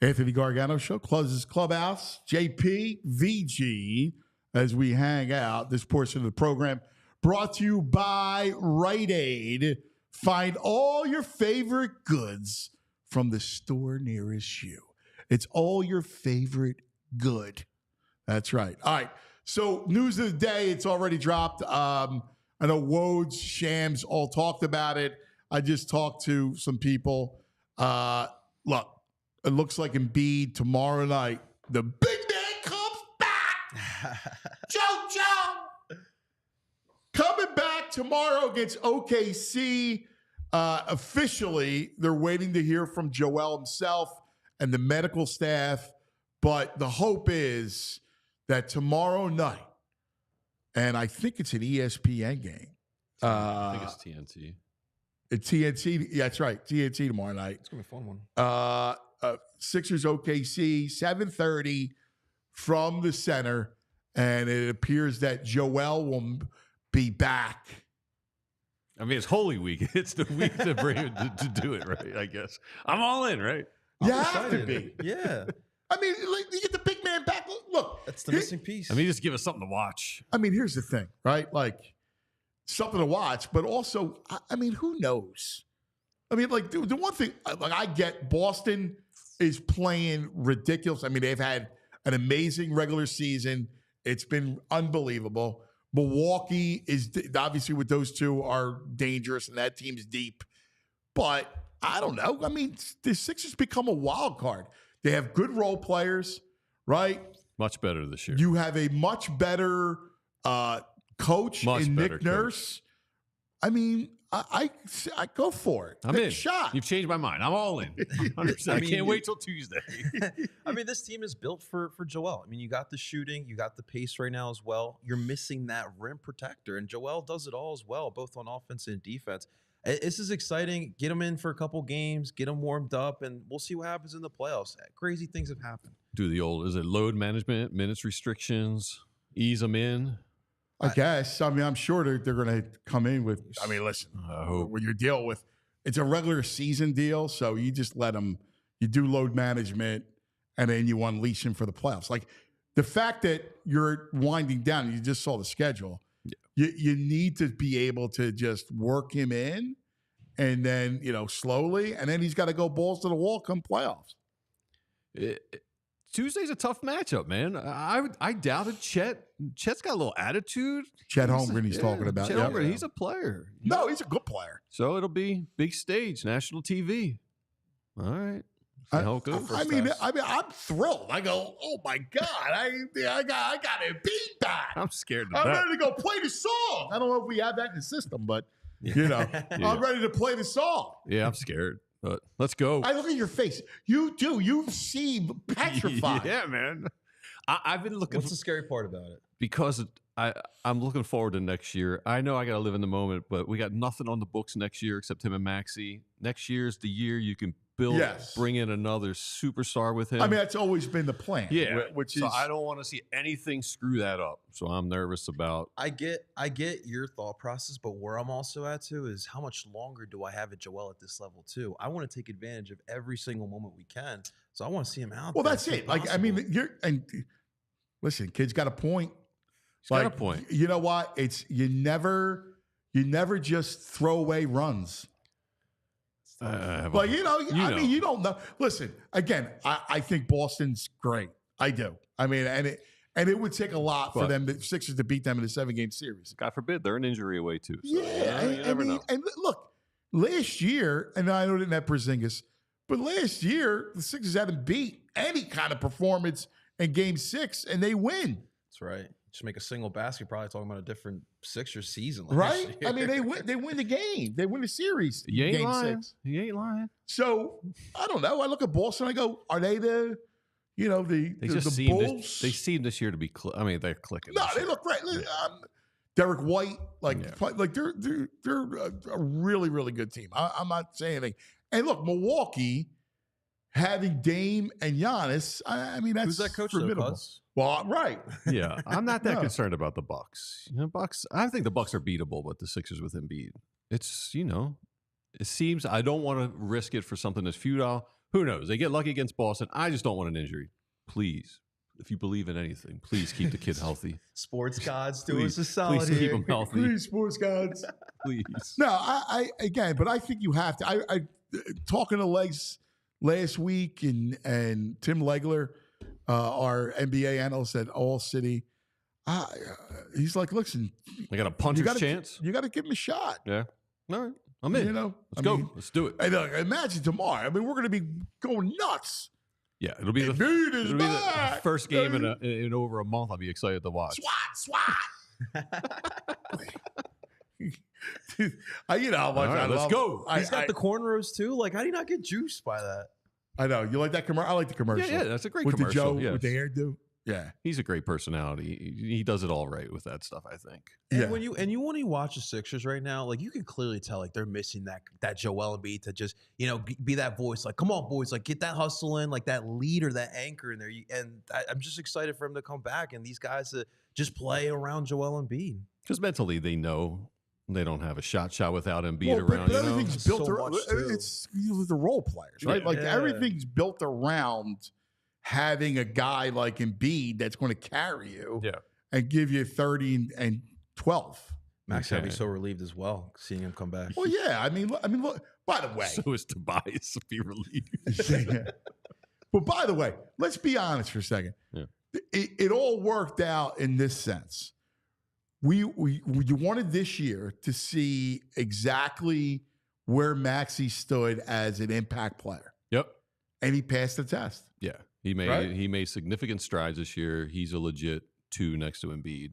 Anthony Gargano Show closes Clubhouse. JP, VG, as we hang out. This portion of the program brought to you by Rite Aid. Find all your favorite goods from the store nearest you. It's all your favorite good. That's right. All right. So news of the day, it's already dropped. I know Woj, Shams all talked about it. I just talked to some people. Look, it looks like Embiid tomorrow night. The big man comes back. JoJo coming back tomorrow against OKC. Officially, they're waiting to hear from Joel himself and the medical staff. But the hope is that tomorrow night, and I think it's an ESPN game.
I think it's TNT.
TNT, yeah, that's right. TNT tomorrow night.
It's going to be a fun one.
Sixers OKC, 7:30 from the center. And it appears that Joel will be back.
I mean, it's Holy Week. It's the week to bring it to do it, right? I guess. I'm all in, right?
You have to be.
Yeah.
I mean, like, you get the big man back. Look.
That's the missing piece.
I mean, just give us something to watch.
I mean, here's the thing, right? Like, something to watch, but also, I mean, who knows? I mean, like, the one thing, like, I get Boston is playing ridiculous. I mean, they've had an amazing regular season. It's been unbelievable. Milwaukee is obviously, with those two, are dangerous, and that team's deep. But I don't know. I mean, the Sixers become a wild card. They have good role players, right?
Much better this year.
You have a much better coach in Nick Nurse. I mean, I go for it.
I'm
Take
in.
a shot.
You've changed my mind. I'm all in. 100%. I can't wait till Tuesday.
I mean, this team is built for Joel. I mean, you got the shooting, you got the pace right now as well. You're missing that rim protector, and Joel does it all as well, both on offense and defense. This is exciting. Get him in for a couple games, get him warmed up, and we'll see what happens in the playoffs. Crazy things have happened.
Do the old, is it load management, minutes restrictions, ease them in?
I guess. I mean, I'm sure they're going to come in with, I mean, listen, when you're dealing with, it's a regular season deal, so you just let them, you do load management, and then you unleash him for the playoffs. Like, the fact that you're winding down, you just saw the schedule, you need to be able to just work him in, and then, slowly, and then he's got to go balls to the wall come playoffs.
Tuesday's a tough matchup, man. I doubted Chet. Chet's got a little attitude.
Chet Holmgren he's talking about.
Chet Holmgren, he's a player.
No, he's a good player.
So it'll be big stage, national TV. All right. How it goes.
I mean, I'm thrilled. I go, oh my God, I got Embiid back.
I'm scared to
I'm
death.
ready to go play the song. I don't know if we have that in the system, but I'm ready to play the song.
Yeah, I'm scared. But let's go.
I look at your face. You do. You seem petrified.
Yeah, man. I've been looking.
What's the scary part about it?
Because I'm looking forward to next year. I know I got to live in the moment, but we got nothing on the books next year except him and Maxey. Next year's the year you can build, bring in another superstar with him.
I mean, that's always been the plan.
Yeah,
so
I don't want to see anything screw that up. So I'm nervous about.
I get your thought process, but where I'm also at too is how much longer do I have at Joel at this level too? I want to take advantage of every single moment we can. So I want to see him out.
Well, that's it. Like, I mean, listen, kid's got a point.
Got a point.
You know what? It's you never just throw away runs. But I mean, you don't know. Listen, again, I think Boston's great. I do. I mean, and it would take a lot for them, the Sixers, to beat them in a 7-game series.
God forbid, they're an injury away too. So,
you never know. And look, last year, and I know they didn't have Porzingis, but last year the Sixers hadn't beat any kind of performance in Game 6, and they win.
That's right. Just make a single basket, probably talking about a different Sixers season.
Right? I mean, they win the game. They win the series.
You ain't
Game
lying.
6.
You ain't lying.
So, I don't know. I look at Boston, I go, are they the Bulls?
They seem this year to be, they're clicking.
No, they look great. Derek White, they're a really, really good team. I'm not saying anything. And look, Milwaukee, having Dame and Giannis, I mean, that's
who's that coach
formidable. Well, right.
Yeah, I'm not that concerned about the Bucks. Bucks. I think the Bucks are beatable, but the Sixers with Embiid, it's it seems I don't want to risk it for something that's futile. Who knows? They get lucky against Boston. I just don't want an injury. Please, if you believe in anything, please keep the kid healthy.
Sports gods, do
Please,
us a solid
please keep
here.
him healthy.
Please, sports gods.
Please.
No, I again, but I think you have to. I talking to Legs last week and Tim Legler, our NBA analyst at All City. He's like, listen,
I got a puncher's chance.
You got to give him a shot.
Yeah. All right. I'm in.
You know,
let's go. Let's do it.
Imagine tomorrow. I mean, we're going to be going nuts.
Yeah, it'll be the first game in over a month. I'll be excited to watch.
Swat. You know how much I love.
Let's go.
He's got the cornrows too. Like, how do you not get juiced by that?
I know. You like that commercial? I like the commercial.
Yeah, that's a great
with
commercial.
The Joe, with the hairdo. Yeah,
he's a great personality. He does it all right with that stuff, I think.
And when you watch the Sixers right now, like, you can clearly tell like they're missing that Joel Embiid to just, you know, be that voice. Like, come on, boys, like, get that hustle in, like that leader, that anchor in there. And I'm just excited for him to come back and these guys to just play around Joel Embiid.
Because mentally they know they don't have a shot without Embiid around.
But everything's built around. It's the role players, right?
Yeah.
Like everything's built around having a guy like Embiid that's going to carry you and give you 30 and 12.
Max had to be so relieved as well seeing him come back.
Well, yeah. I mean, look. By the way,
so is Tobias to be relieved.
But by the way, let's be honest for a second.
Yeah.
It all worked out in this sense. We wanted this year to see exactly where Maxey stood as an impact player.
Yep.
And he passed the test.
Yeah. He made significant strides this year. He's a legit 2 next to Embiid.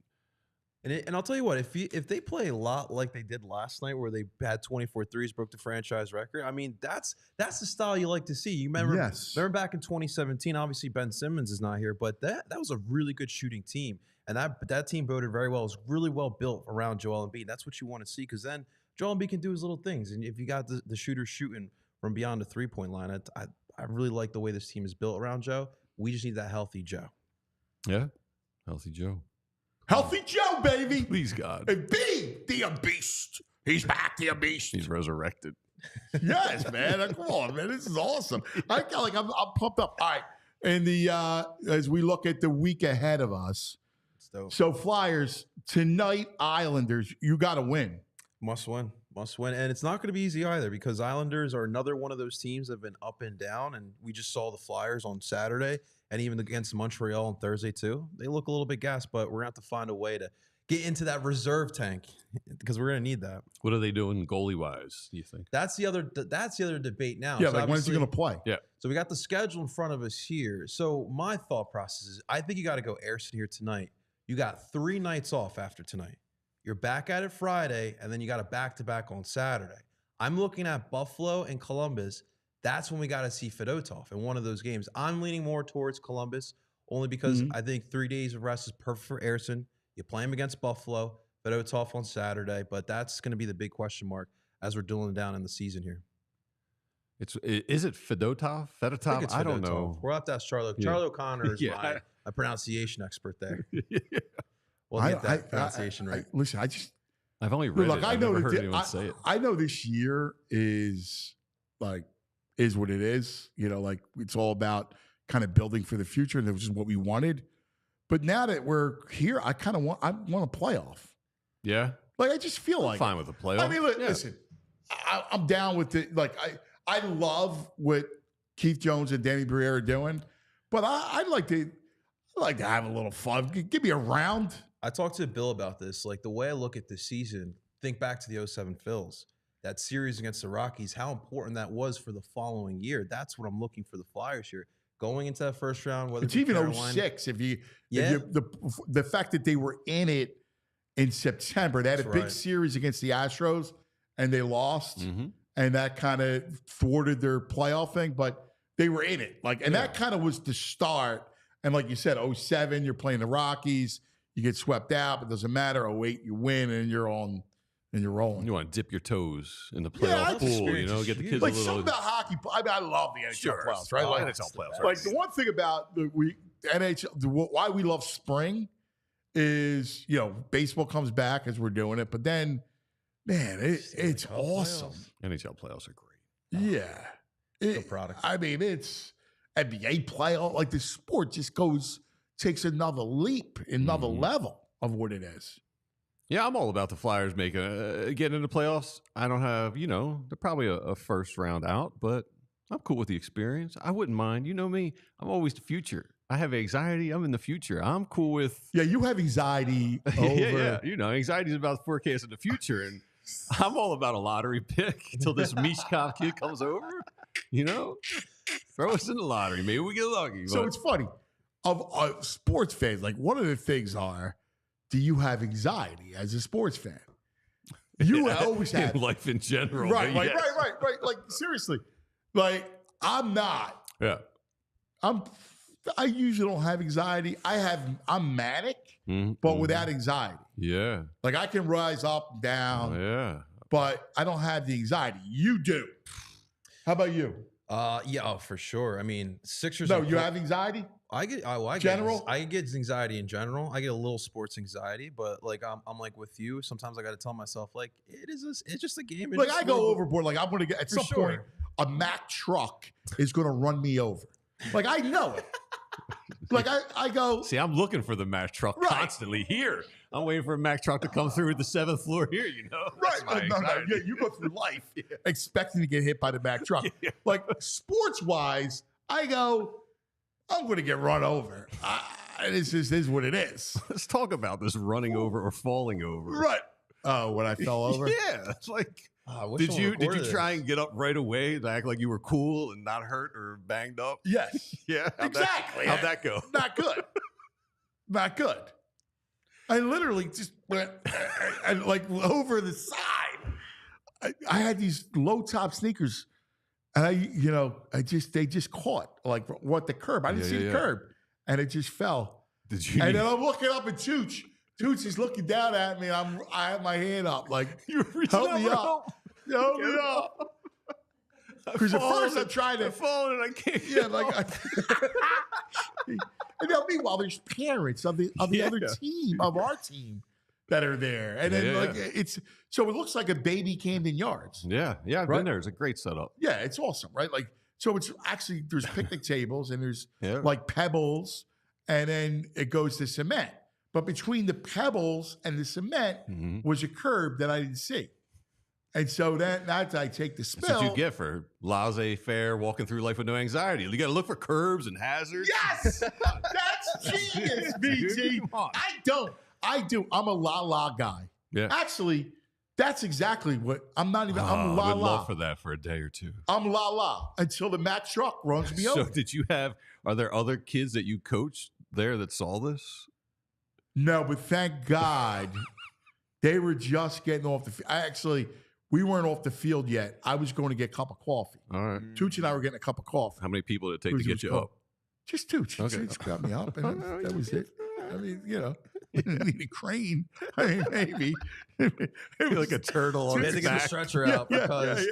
And I'll tell you what, if they play a lot like they did last night, where they had 24 threes, broke the franchise record, I mean, that's the style you like to see. You remember back in 2017, obviously Ben Simmons is not here, but that was a really good shooting team. And that team voted very well. It was really well built around Joel Embiid. That's what you want to see, because then Joel Embiid can do his little things. And if you got the shooters shooting from beyond the three-point line, I really like the way this team is built around Joe. We just need that healthy Joe.
Yeah, healthy Joe.
Healthy Joe, baby.
Please, God.
Embiid, the beast. He's back, the beast.
He's resurrected.
Yes, man. Come on, man. This is awesome. I'm pumped up. All right. And as we look at the week ahead of us, so Flyers, tonight, Islanders, you got to win.
Must win. And it's not going to be easy either, because Islanders are another one of those teams that have been up and down. And we just saw the Flyers on Saturday and even against Montreal on Thursday too. They look a little bit gassed, but we're going to have to find a way to get into that reserve tank, because we're going to need that.
What are they doing goalie-wise, do you think?
That's the other debate now.
Yeah, so like when's he going to play?
Yeah.
So we got the schedule in front of us here. So my thought process is, I think you got to go Airson here tonight. You got 3 nights off after tonight. You're back at it Friday, and then you got a back-to-back on Saturday. I'm looking at Buffalo and Columbus. That's when we got to see Fedotov in one of those games. I'm leaning more towards Columbus, only because I think 3 days of rest is perfect for Airson. You play him against Buffalo, Fedotov on Saturday, but that's going to be the big question mark as we're drilling down in the season here.
Is it Fedotov? Fedotov? I don't know.
We'll have to ask Charlie.
Yeah.
Charlie O'Connor is my pronunciation expert there. We'll get that pronunciation right.
Listen,
I've only read it. I've never heard anyone say it.
I know this year is what it is. You know, like, it's all about kind of building for the future, and which is what we wanted. But now that we're here, I want a playoff.
Yeah.
Like, I just feel
I'm fine with the playoff.
I mean, listen, I'm down with it. Like, I love what Keith Jones and Danny Briere are doing, but I'd like to have a little fun. Give me a round.
I talked to Bill about this. Like, the way I look at this season, think back to the 07 Phils, that series against the Rockies, how important that was for the following year. That's what I'm looking for the Flyers here. Going into that first round, whether
it's even Carolina, 06. If the fact that they were in it in September, they had a big series against the Astros and they lost, and that kind of thwarted their playoff thing. But they were in it, that kind of was the start. And like you said, 07, you're playing the Rockies. You get swept out, but it doesn't matter. 08, you win, and you're rolling. You
want to dip your toes in the playoff pool, get the kids
like
a little.
Something about hockey. I mean, I love the NHL playoffs, right? Like,
NHL playoffs.
Like, the one thing about the NHL, why we love spring is, baseball comes back as we're doing it, but then Man, it's awesome.
NHL playoffs are great.
Yeah.
Good product.
I mean, it's NBA playoff. Like the sport just takes another leap, another level of what it is.
Yeah, I'm all about the Flyers getting into playoffs. I don't have, they're probably a first round out, but I'm cool with the experience. I wouldn't mind. You know me, I'm always the future. I have anxiety. I'm in the future. I'm cool with.
Yeah, you have anxiety over.
Yeah. Anxiety is about forecasting the future, and I'm all about a lottery pick until this Mishkov kid comes over. Throw us in the lottery. Maybe we get lucky.
So it's funny. Of sports fans, like one of the things are, do you have anxiety as a sports fan? You always have.
In life in general.
Right. Like seriously. Like I'm not.
Yeah.
I usually don't have anxiety. I'm manic, but without anxiety.
Yeah.
Like I can rise up and down.
Oh, yeah.
But I don't have the anxiety. You do. How about you?
Yeah, for sure. I mean, Sixers.
No, you have anxiety?
I get anxiety in general. I get a little sports anxiety, but like I'm like with you. Sometimes I got to tell myself like it's just a game.
Like I go overboard. Like I'm going to get at some point a Mack truck is going to run me over. Like I know it. Like I go.
See, I'm looking for the Mack truck constantly here. I'm waiting for a Mack truck to come through the 7th floor here.
Right? No. Yeah, you go through life expecting to get hit by the Mack truck.
Yeah.
Like sports wise, I go. I'm going to get run over. This is what it is.
Let's talk about this running over or falling over.
Right. Oh, when I fell over?
Yeah. It's like, did you try and get up right away to act like you were cool and not hurt or banged up?
Yes.
Yeah.
Exactly.
How'd that go?
Not good. Not good. I literally just went and like over the side. I had these low top sneakers. And they just caught like the curb. I didn't see the curb, and it just fell.
Did you?
And then I'm looking up at Tooch. Tooch is looking down at me. I have my hand up, like help me up, help me up. Because at first I'm trying to
fall and I can't.
Yeah, and then meanwhile there's parents of the other team of our team that are there, and then it's. So it looks like a baby Camden Yards.
Yeah, I've been there. It's a great setup.
Yeah, it's awesome, right? Like, so it's actually, there's picnic tables and there's like pebbles, and then it goes to cement. But between the pebbles and the cement was a curb that I didn't see. And so that's I take the spill.
That's what you get for laissez-faire, walking through life with no anxiety. You got to look for curbs and hazards.
Yes! That's genius, BG. I do. I'm a la-la guy.
Yeah.
Actually, that's exactly what I'm not even. I'm la la.
I would love for that for a day or two.
I'm la la until the Mack truck runs me over.
So are there other kids that you coached there that saw this?
No, but thank God they were just getting off the field. We weren't off the field yet. I was going to get a cup of coffee.
All right.
Tooch and I were getting a cup of coffee.
How many people did it take to get you up?
Just Tooch.
Okay.
Just got me up, and that was it. I mean, need a crane. I mean, maybe.
It was like a turtle on
his back. Get the stretcher out because.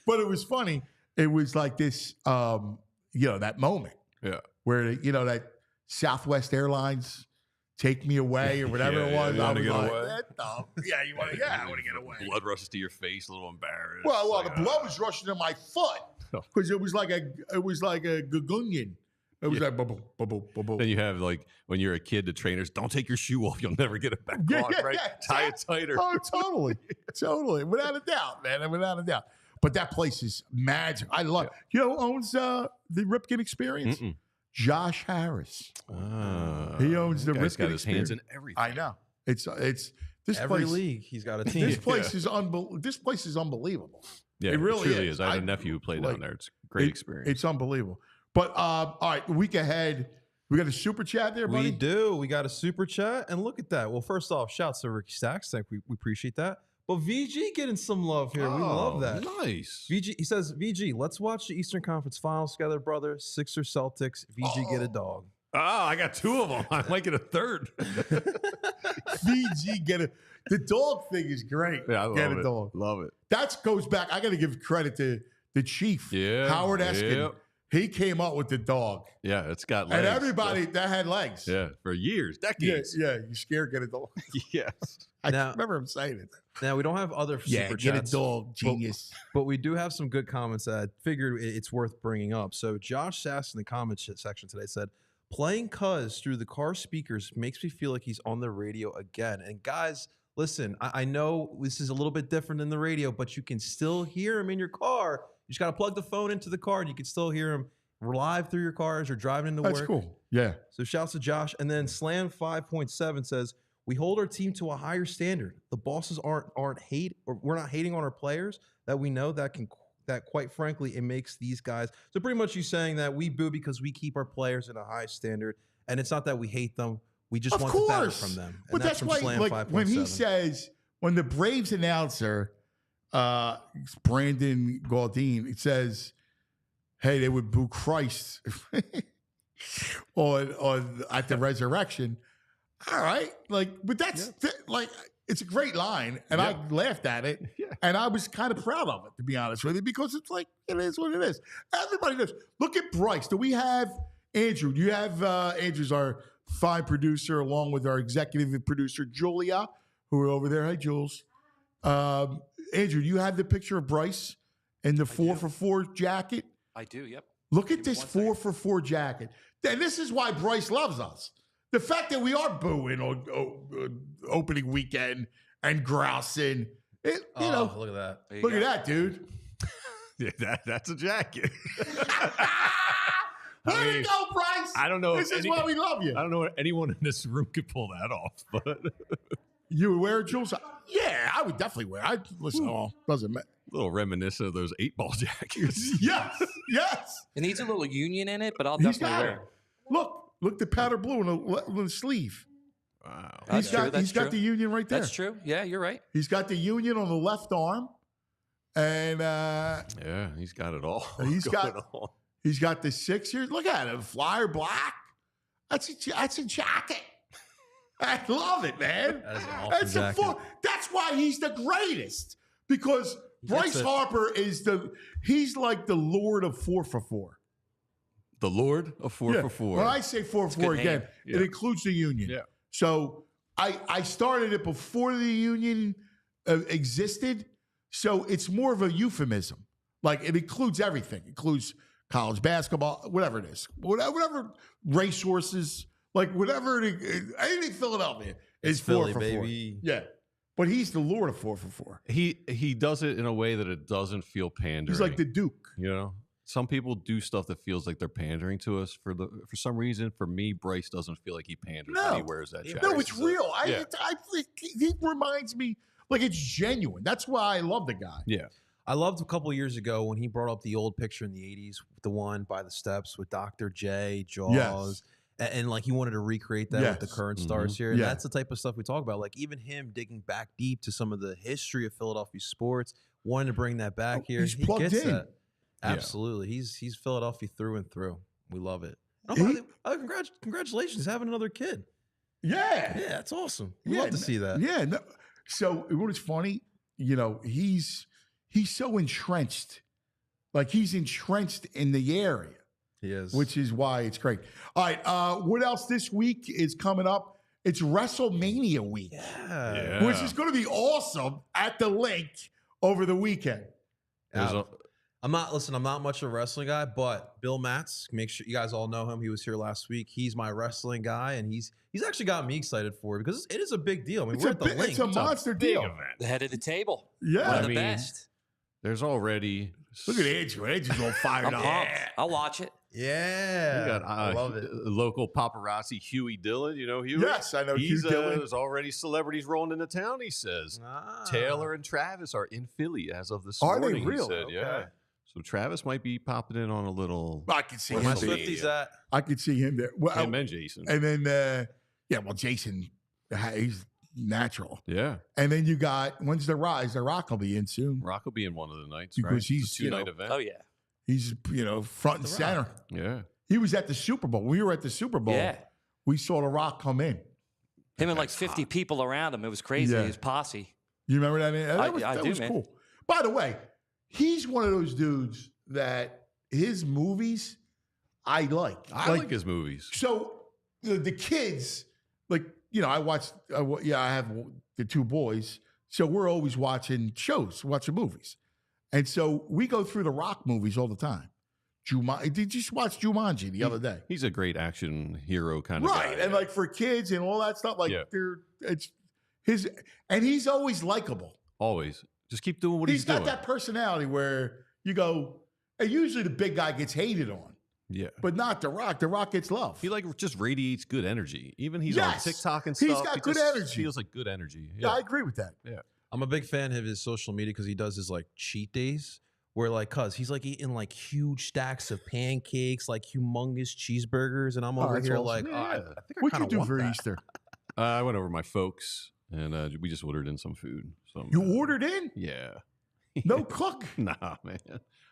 But it was funny. It was like this, that moment.
Yeah.
Where, that Southwest Airlines take me away or whatever it was.
You want to get away?
I want to get away.
Blood rushes to your face, a little embarrassed.
Well, the blood was rushing to my foot because it was like a gagunion. It was like bubble, bubble, bubble.
Then you have when you're a kid, the trainers don't take your shoe off; you'll never get it back on. Right? Tie it tighter.
Oh, totally, without a doubt, man, without a doubt. But that place is magic. I love. You know who owns the Ripken Experience? Josh Harris. He owns the Ripken Experience.
Got his hands in everything.
I know. It's this
every
place,
league. He's got a team.
This place is This place is unbelievable.
Yeah,
it really
truly is. I had a nephew who played down there. It's a great experience.
It's unbelievable. But all right, the week ahead, we got a super chat there, buddy.
We do. We got a super chat, and look at that. Well, first off, shouts to Ricky Stacks. We appreciate that. But VG getting some love here. We love that.
Nice.
VG. He says, VG, let's watch the Eastern Conference Finals together, brother. Sixers, Celtics. VG, get a dog.
Oh, I got two of them. I might get a third.
VG, get it. The dog thing is great.
Yeah, I love
get
it.
a dog.
Love it.
That goes back. I got to give credit to the chief, Howard Eskin.
Yep.
He came up with the dog.
Yeah, it's got legs.
And everybody that had legs.
Yeah, for years, decades.
Yeah, you scared get a dog.
Yes.
I
Now-
remember him saying it.
Now we don't have other super
Get
chats,
a dog, genius.
but we do have some good comments that I figured it's worth bringing up. So Josh Sass in the comments section today said, "Playing Cuz through the car speakers makes me feel like he's on the radio again." And guys, listen, I know this is a little bit different than the radio, but you can still hear him in your car. You just got to plug the phone into the car, and you can still hear him live through your car as you're driving into
That's
work.
cool. Yeah.
So shouts to Josh. And then Slam 5.7 says, "We hold our team to a higher standard. The bosses aren't we're not hating on our players that we know that quite frankly, it makes these guys." So pretty much you saying that we boo because we keep our players at a high standard. And it's not that we hate them. We just want the better from them. And
But that's
from
why,
Slam
like,
5.7.
when he says, when the Braves announcer, Brandon Gaudine, it says, hey, they would boo Christ on at the resurrection. All right. Like, but that's like, it's a great line. And I laughed at it.
Yeah.
And I was kind of proud of it, to be honest with you, because it's like, it is what it is. Everybody knows. Look at Bryce. Do we have Andrew? You have Andrew's our fine producer, along with our executive producer, Julia, who are over there. Hi, Jules. Andrew, do you have the picture of Bryce in the 4-for-4 jacket?
I do, yep.
Look at this 4-for-4 jacket. And this is why Bryce loves us. The fact that we are booing on opening weekend and grousing. You know,
look at that.
Look at that, dude.
Yeah, that's a jacket.
Way to go, Bryce.
I don't know.
This is why we love you.
I don't know if anyone in this room could pull that off, but
You would wear it, Jules? Yeah, I would definitely wear it. Doesn't matter.
a little reminiscent of those 8-ball jackets.
Yes.
It needs a little union in it, but I'll
He's
definitely
got
wear
it.
it.
Look, the powder blue on the sleeve.
Wow.
He's got
true.
the union right there.
That's true. Yeah, you're right.
He's got the union on the left arm, and
Yeah, he's got it all.
He's
going
got-
on.
he's got the Sixers. Look at him, flyer black. That's a jacket. I love it, man.
That is an awesome
That's
jacket.
That's why he's the greatest, because Bryce Harper he's like the Lord of 4-for-4.
The Lord of 4-for-4.
When I say 4-for-4 again, it includes the union.
Yeah.
So I started it before the union existed. So it's more of a euphemism. Like, it includes everything. It includes college basketball, whatever it is. Whatever racehorses, like whatever, anything Philadelphia is
Philly,
4-for-4.
baby.
Yeah. But he's the Lord of 4-for-4.
He does it in a way that it doesn't feel pandering.
He's like the Duke.
You know, some people do stuff that feels like they're pandering to us for some reason. For me, Bryce doesn't feel like he panders when he wears that jacket.
No, it's real.
Yeah.
He reminds me, like, it's genuine. That's why I love the guy.
Yeah.
I loved a couple of years ago when he brought up the old picture in the 80s, the one by the steps with Dr. J, Jaws.
Yes.
And like he wanted to recreate that with the current stars here. And
Yeah.
that's the type of stuff we talk about. Like even him digging back deep to some of the history of Philadelphia sports, wanting to bring that back here.
He's
he
plugged
gets
in.
that. Absolutely. He's Philadelphia through and through. We love it. Congratulations having another kid.
Yeah.
Yeah, that's awesome. We love to see that.
Yeah. No. So what is funny, you know, he's so entrenched. Like, he's entrenched in the area.
He is.
Which is why it's great. All right. What else this week is coming up? It's WrestleMania week.
Yeah.
Which is going to be awesome at the link over the weekend.
I'm not much of a wrestling guy, but Bill Matz, make sure you guys all know him. He was here last week. He's my wrestling guy, and he's actually got me excited for it because it is a big deal. I mean, we're at the link.
It's a monster deal.
event.
The head of the table.
Yeah.
One of
I
the
mean,
best.
There's already.
Look at Andrew. Andrew's all fired
I'm
up.
pumped. I'll watch it.
Yeah.
You got
I love it.
local paparazzi Huey Dillon. You know Huey?
Yes, I know Hugh Dillon.
There's already celebrities rolling into town, he says. Taylor and Travis are in Philly as of this
Are they
morning.
really?
He said, yeah. So Travis might be popping in on a little.
I can see
Where
him
my
there.
Swifties at?
I could see him there. Well,
Him and Jason.
and then, Jason, he's natural.
Yeah.
And then you got, when's the Rise? The Rock will be in soon.
Rock will be in one of the nights,
Because
right?
he's,
It's a two-night event.
Oh, yeah.
He's, front and center.
Yeah.
He was at the Super Bowl. We were at the Super Bowl.
Yeah.
We saw The Rock come in.
Him and like 50 people around him. It was crazy.
Yeah.
His posse.
You remember that? That
I
was
do,
was
man.
cool. By the way, he's one of those dudes that his movies, I like.
I like his movies.
So the kids, like, you know, I have the 2 boys, so we're always watching movies. And so we go through the Rock movies all the time. Did you just watch Jumanji the other day?
He's a great action hero kind of guy.
Right. And like for kids and all that stuff, like he's always likable.
Always. Just keep doing what he's doing.
He's got that personality where you go, and usually the big guy gets hated on.
Yeah.
But not The Rock. The Rock gets love.
He just radiates good energy. Even he's on TikTok and stuff.
He's got good energy.
Feels like good energy.
Yeah, I agree with that.
Yeah.
I'm a big fan of his social media because he does his like cheat days where like, he's like eating like huge stacks of pancakes, like humongous cheeseburgers. And I'm over here
awesome.
like,
Yeah.
I think I
What'd
kind
you
of
do
want
for
that.
Easter?
I went over to my folks and we just ordered in some food.
You ordered in?
Yeah.
No cook?
Nah, man.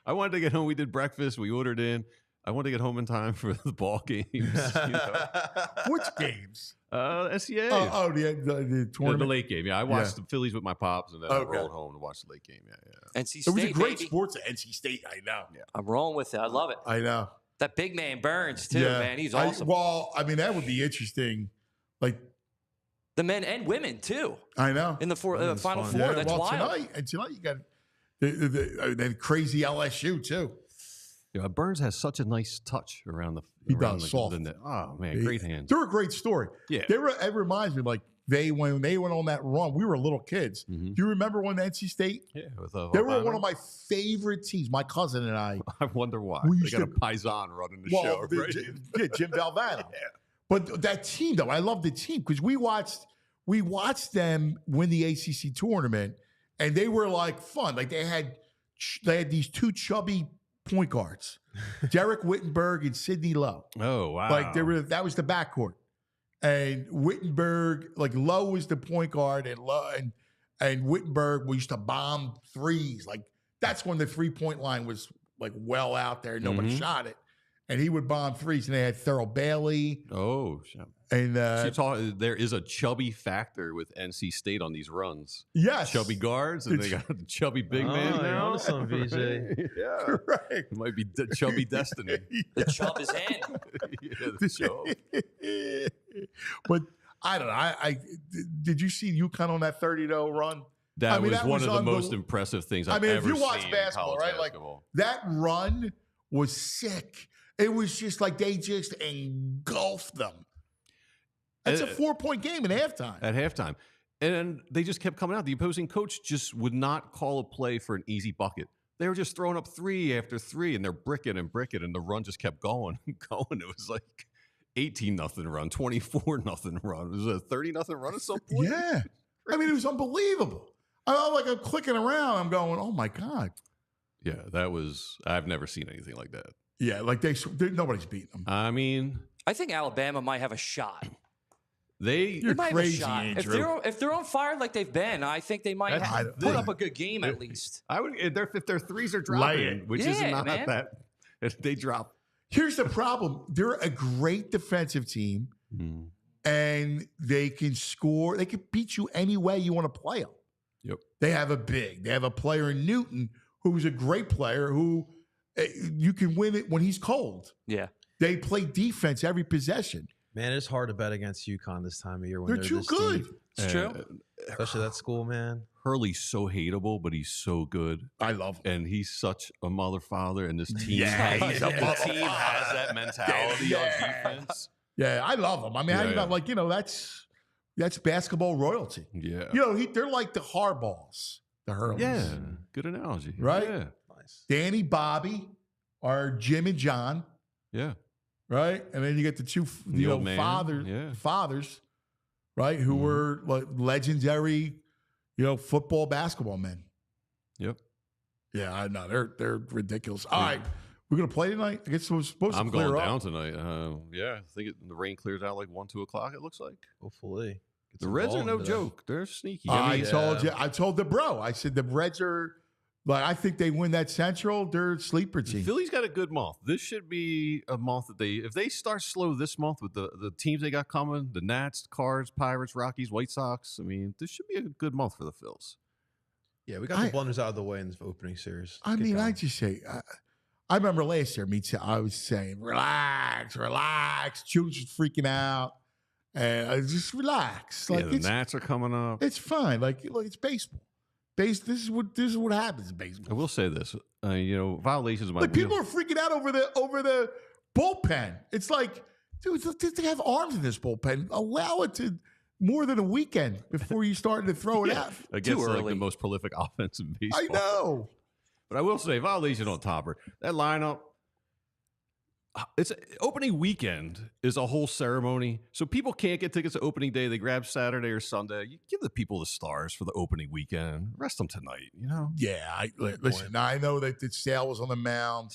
I wanted to get home. We did breakfast. We ordered in. I wanted to get home in time for the ball games. You know?
Which games?
SCA.
The tournament.
The late game. Yeah, I watched the Phillies with my pops, and then I rolled home to watch the late game. Yeah.
NC State,
It was a great
baby.
sports at NC State. I know.
Yeah.
I'm rolling with it. I love it.
I know.
That big man Burns too, man. He's awesome.
I mean, that would be interesting. Like
the men and women too.
I know.
In the Final Four.
Yeah,
That's wild.
Tonight you got the crazy LSU too.
Yeah, Burns has such a nice touch around the.
He does soft.
Oh man, great hands.
They're a great story.
Yeah,
it reminds me like when they went on that run. We were little kids.
Mm-hmm.
Do you remember when NC State?
Yeah,
they were one of my favorite teams. My cousin and I.
I wonder why they got a Paisan running the show. Right?
Jim Valvano. Yeah. But that team, though, I love the team because we watched them win the ACC tournament, and they were like fun. Like they had these 2 chubby point guards, Derek Whittenberg and Sidney Lowe.
Oh wow!
Like that was the backcourt, and Whittenberg, like Lowe was the point guard, and Whittenberg used to bomb threes. Like that's when the 3-point line was like well out there. Nobody shot it, and he would bomb threes. And they had Thurl Bailey.
Oh,
and
there is a chubby factor with NC State on these runs.
Yes,
chubby guards, and they got the chubby big man now.
Some VJ.
Yeah,
right.
It might be chubby destiny.
The chub is in.
Yeah, the chub.
But I don't know. I did you see UConn on that 30-0 run?
That was one of the most impressive things I've ever seen.
If you watch basketball, right?
Basketball.
Like that run was sick. It was just like they just engulfed them. It's a 4-point game at halftime.
At halftime. And they just kept coming out. The opposing coach just would not call a play for an easy bucket. They were just throwing up 3 after 3, and they're bricking and bricking, and the run just kept going and going. It was like 18-0 run, 24-0 run. It was a 30-0 run at some point.
Yeah. I mean, it was unbelievable. I'm clicking around. I'm going, oh, my God.
Yeah, I've never seen anything like that.
Yeah, like nobody's beating them.
I mean,
I think Alabama might have a shot.
You're
might
crazy,
have a shot. If they're on fire like they've been, I think they might put up a good game at least.
I would if their threes are dropping, which is not
man.
that. If they drop.
Here's the problem: they're a great defensive team, and they can score. They can beat you any way you want to play them.
Yep.
They have a player in Newton who's a great player who you can win it when he's cold.
Yeah.
They play defense every possession.
Man, it's hard to bet against UConn this time of year when
They're too
this
good.
deep.
It's true.
Especially that school, man.
Hurley's so hateable, but he's so good.
I love him.
And he's such a mother father, and this team,
Yeah,
has,
he's a mother
team has that mentality on defense.
Yeah, I love him. I mean, that's basketball royalty.
Yeah.
They're like the Harbaughs, the Hurleys.
Yeah, good analogy.
Right?
Yeah.
Nice.
Danny, Bobby are Jim and John.
Yeah.
Right? And then you get the 2 fathers, right, who were like legendary, football, basketball men.
Yep.
Yeah, I know. They're ridiculous. All right. We're going to play tonight? I guess we're supposed
I'm
to clear
going
up.
down tonight. I think the rain clears out like 1, 2 o'clock, it looks like.
Hopefully.
The Reds are no joke. They're sneaky.
I told the bro. I said the Reds are, I think they win that Central. They're a sleeper team.
Philly's got a good month. This should be a month that if they start slow this month with the teams they got coming, the Nats, Cards, Pirates, Rockies, White Sox, I mean, this should be a good month for the Phils.
Yeah, we got the blunders out of the way in this opening series.
I just say, I remember last year, I was saying, relax. Jules was freaking out. And I just relax.
Like the Nats are coming up.
It's fine. Like it's baseball. This is what happens in baseball.
I will say this. Violations of my
people are freaking out over the bullpen. It's like, dude, they have arms in this bullpen. Allow it to more than a weekend before you start to throw it out.
Against like the most prolific offense in baseball.
I know.
But I will say, violation on Topper. That lineup, it's opening weekend is a whole ceremony. So people can't get tickets to opening day. They grab Saturday or Sunday. You give the people the stars for the opening weekend. Rest them tonight,
Yeah, listen. Now I know that the Sale was on the mound,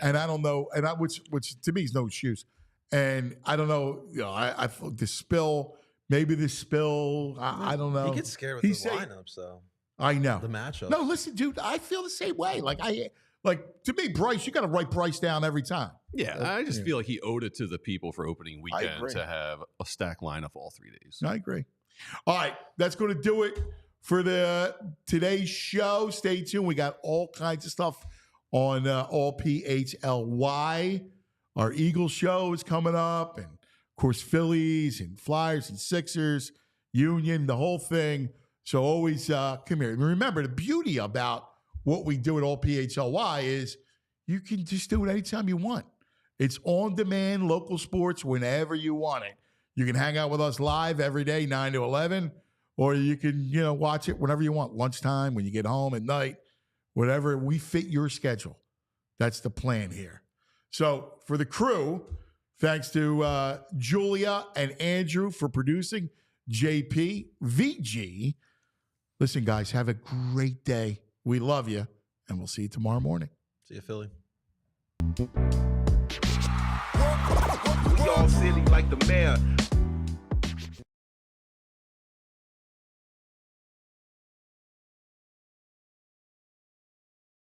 and I don't know, and which to me is no excuse. And I don't know, I the spill, maybe the spill. I don't know.
He gets scared with the lineups, though.
I know
the matchup.
No, listen, dude. I feel the same way. Like to me, Bryce, you got to write Bryce down every time.
Yeah, I just feel like he owed it to the people for opening weekend to have a stacked lineup all 3 days.
I agree. All right, that's going to do it for today's show. Stay tuned. We got all kinds of stuff on all PHLY. Our Eagles show is coming up, and of course Phillies and Flyers and Sixers, Union, the whole thing. So always come here. And remember, the beauty about what we do at all PHLY is you can just do it anytime you want. It's on demand, local sports, whenever you want it. You can hang out with us live every day, 9 to 11, or you can, watch it whenever you want, lunchtime, when you get home at night, whatever. We fit your schedule. That's the plan here. So for the crew, thanks to Julia and Andrew for producing, JP, VG. Listen, guys, have a great day. We love you, and we'll see you tomorrow morning.
See you, Philly.
We all silly like the mayor.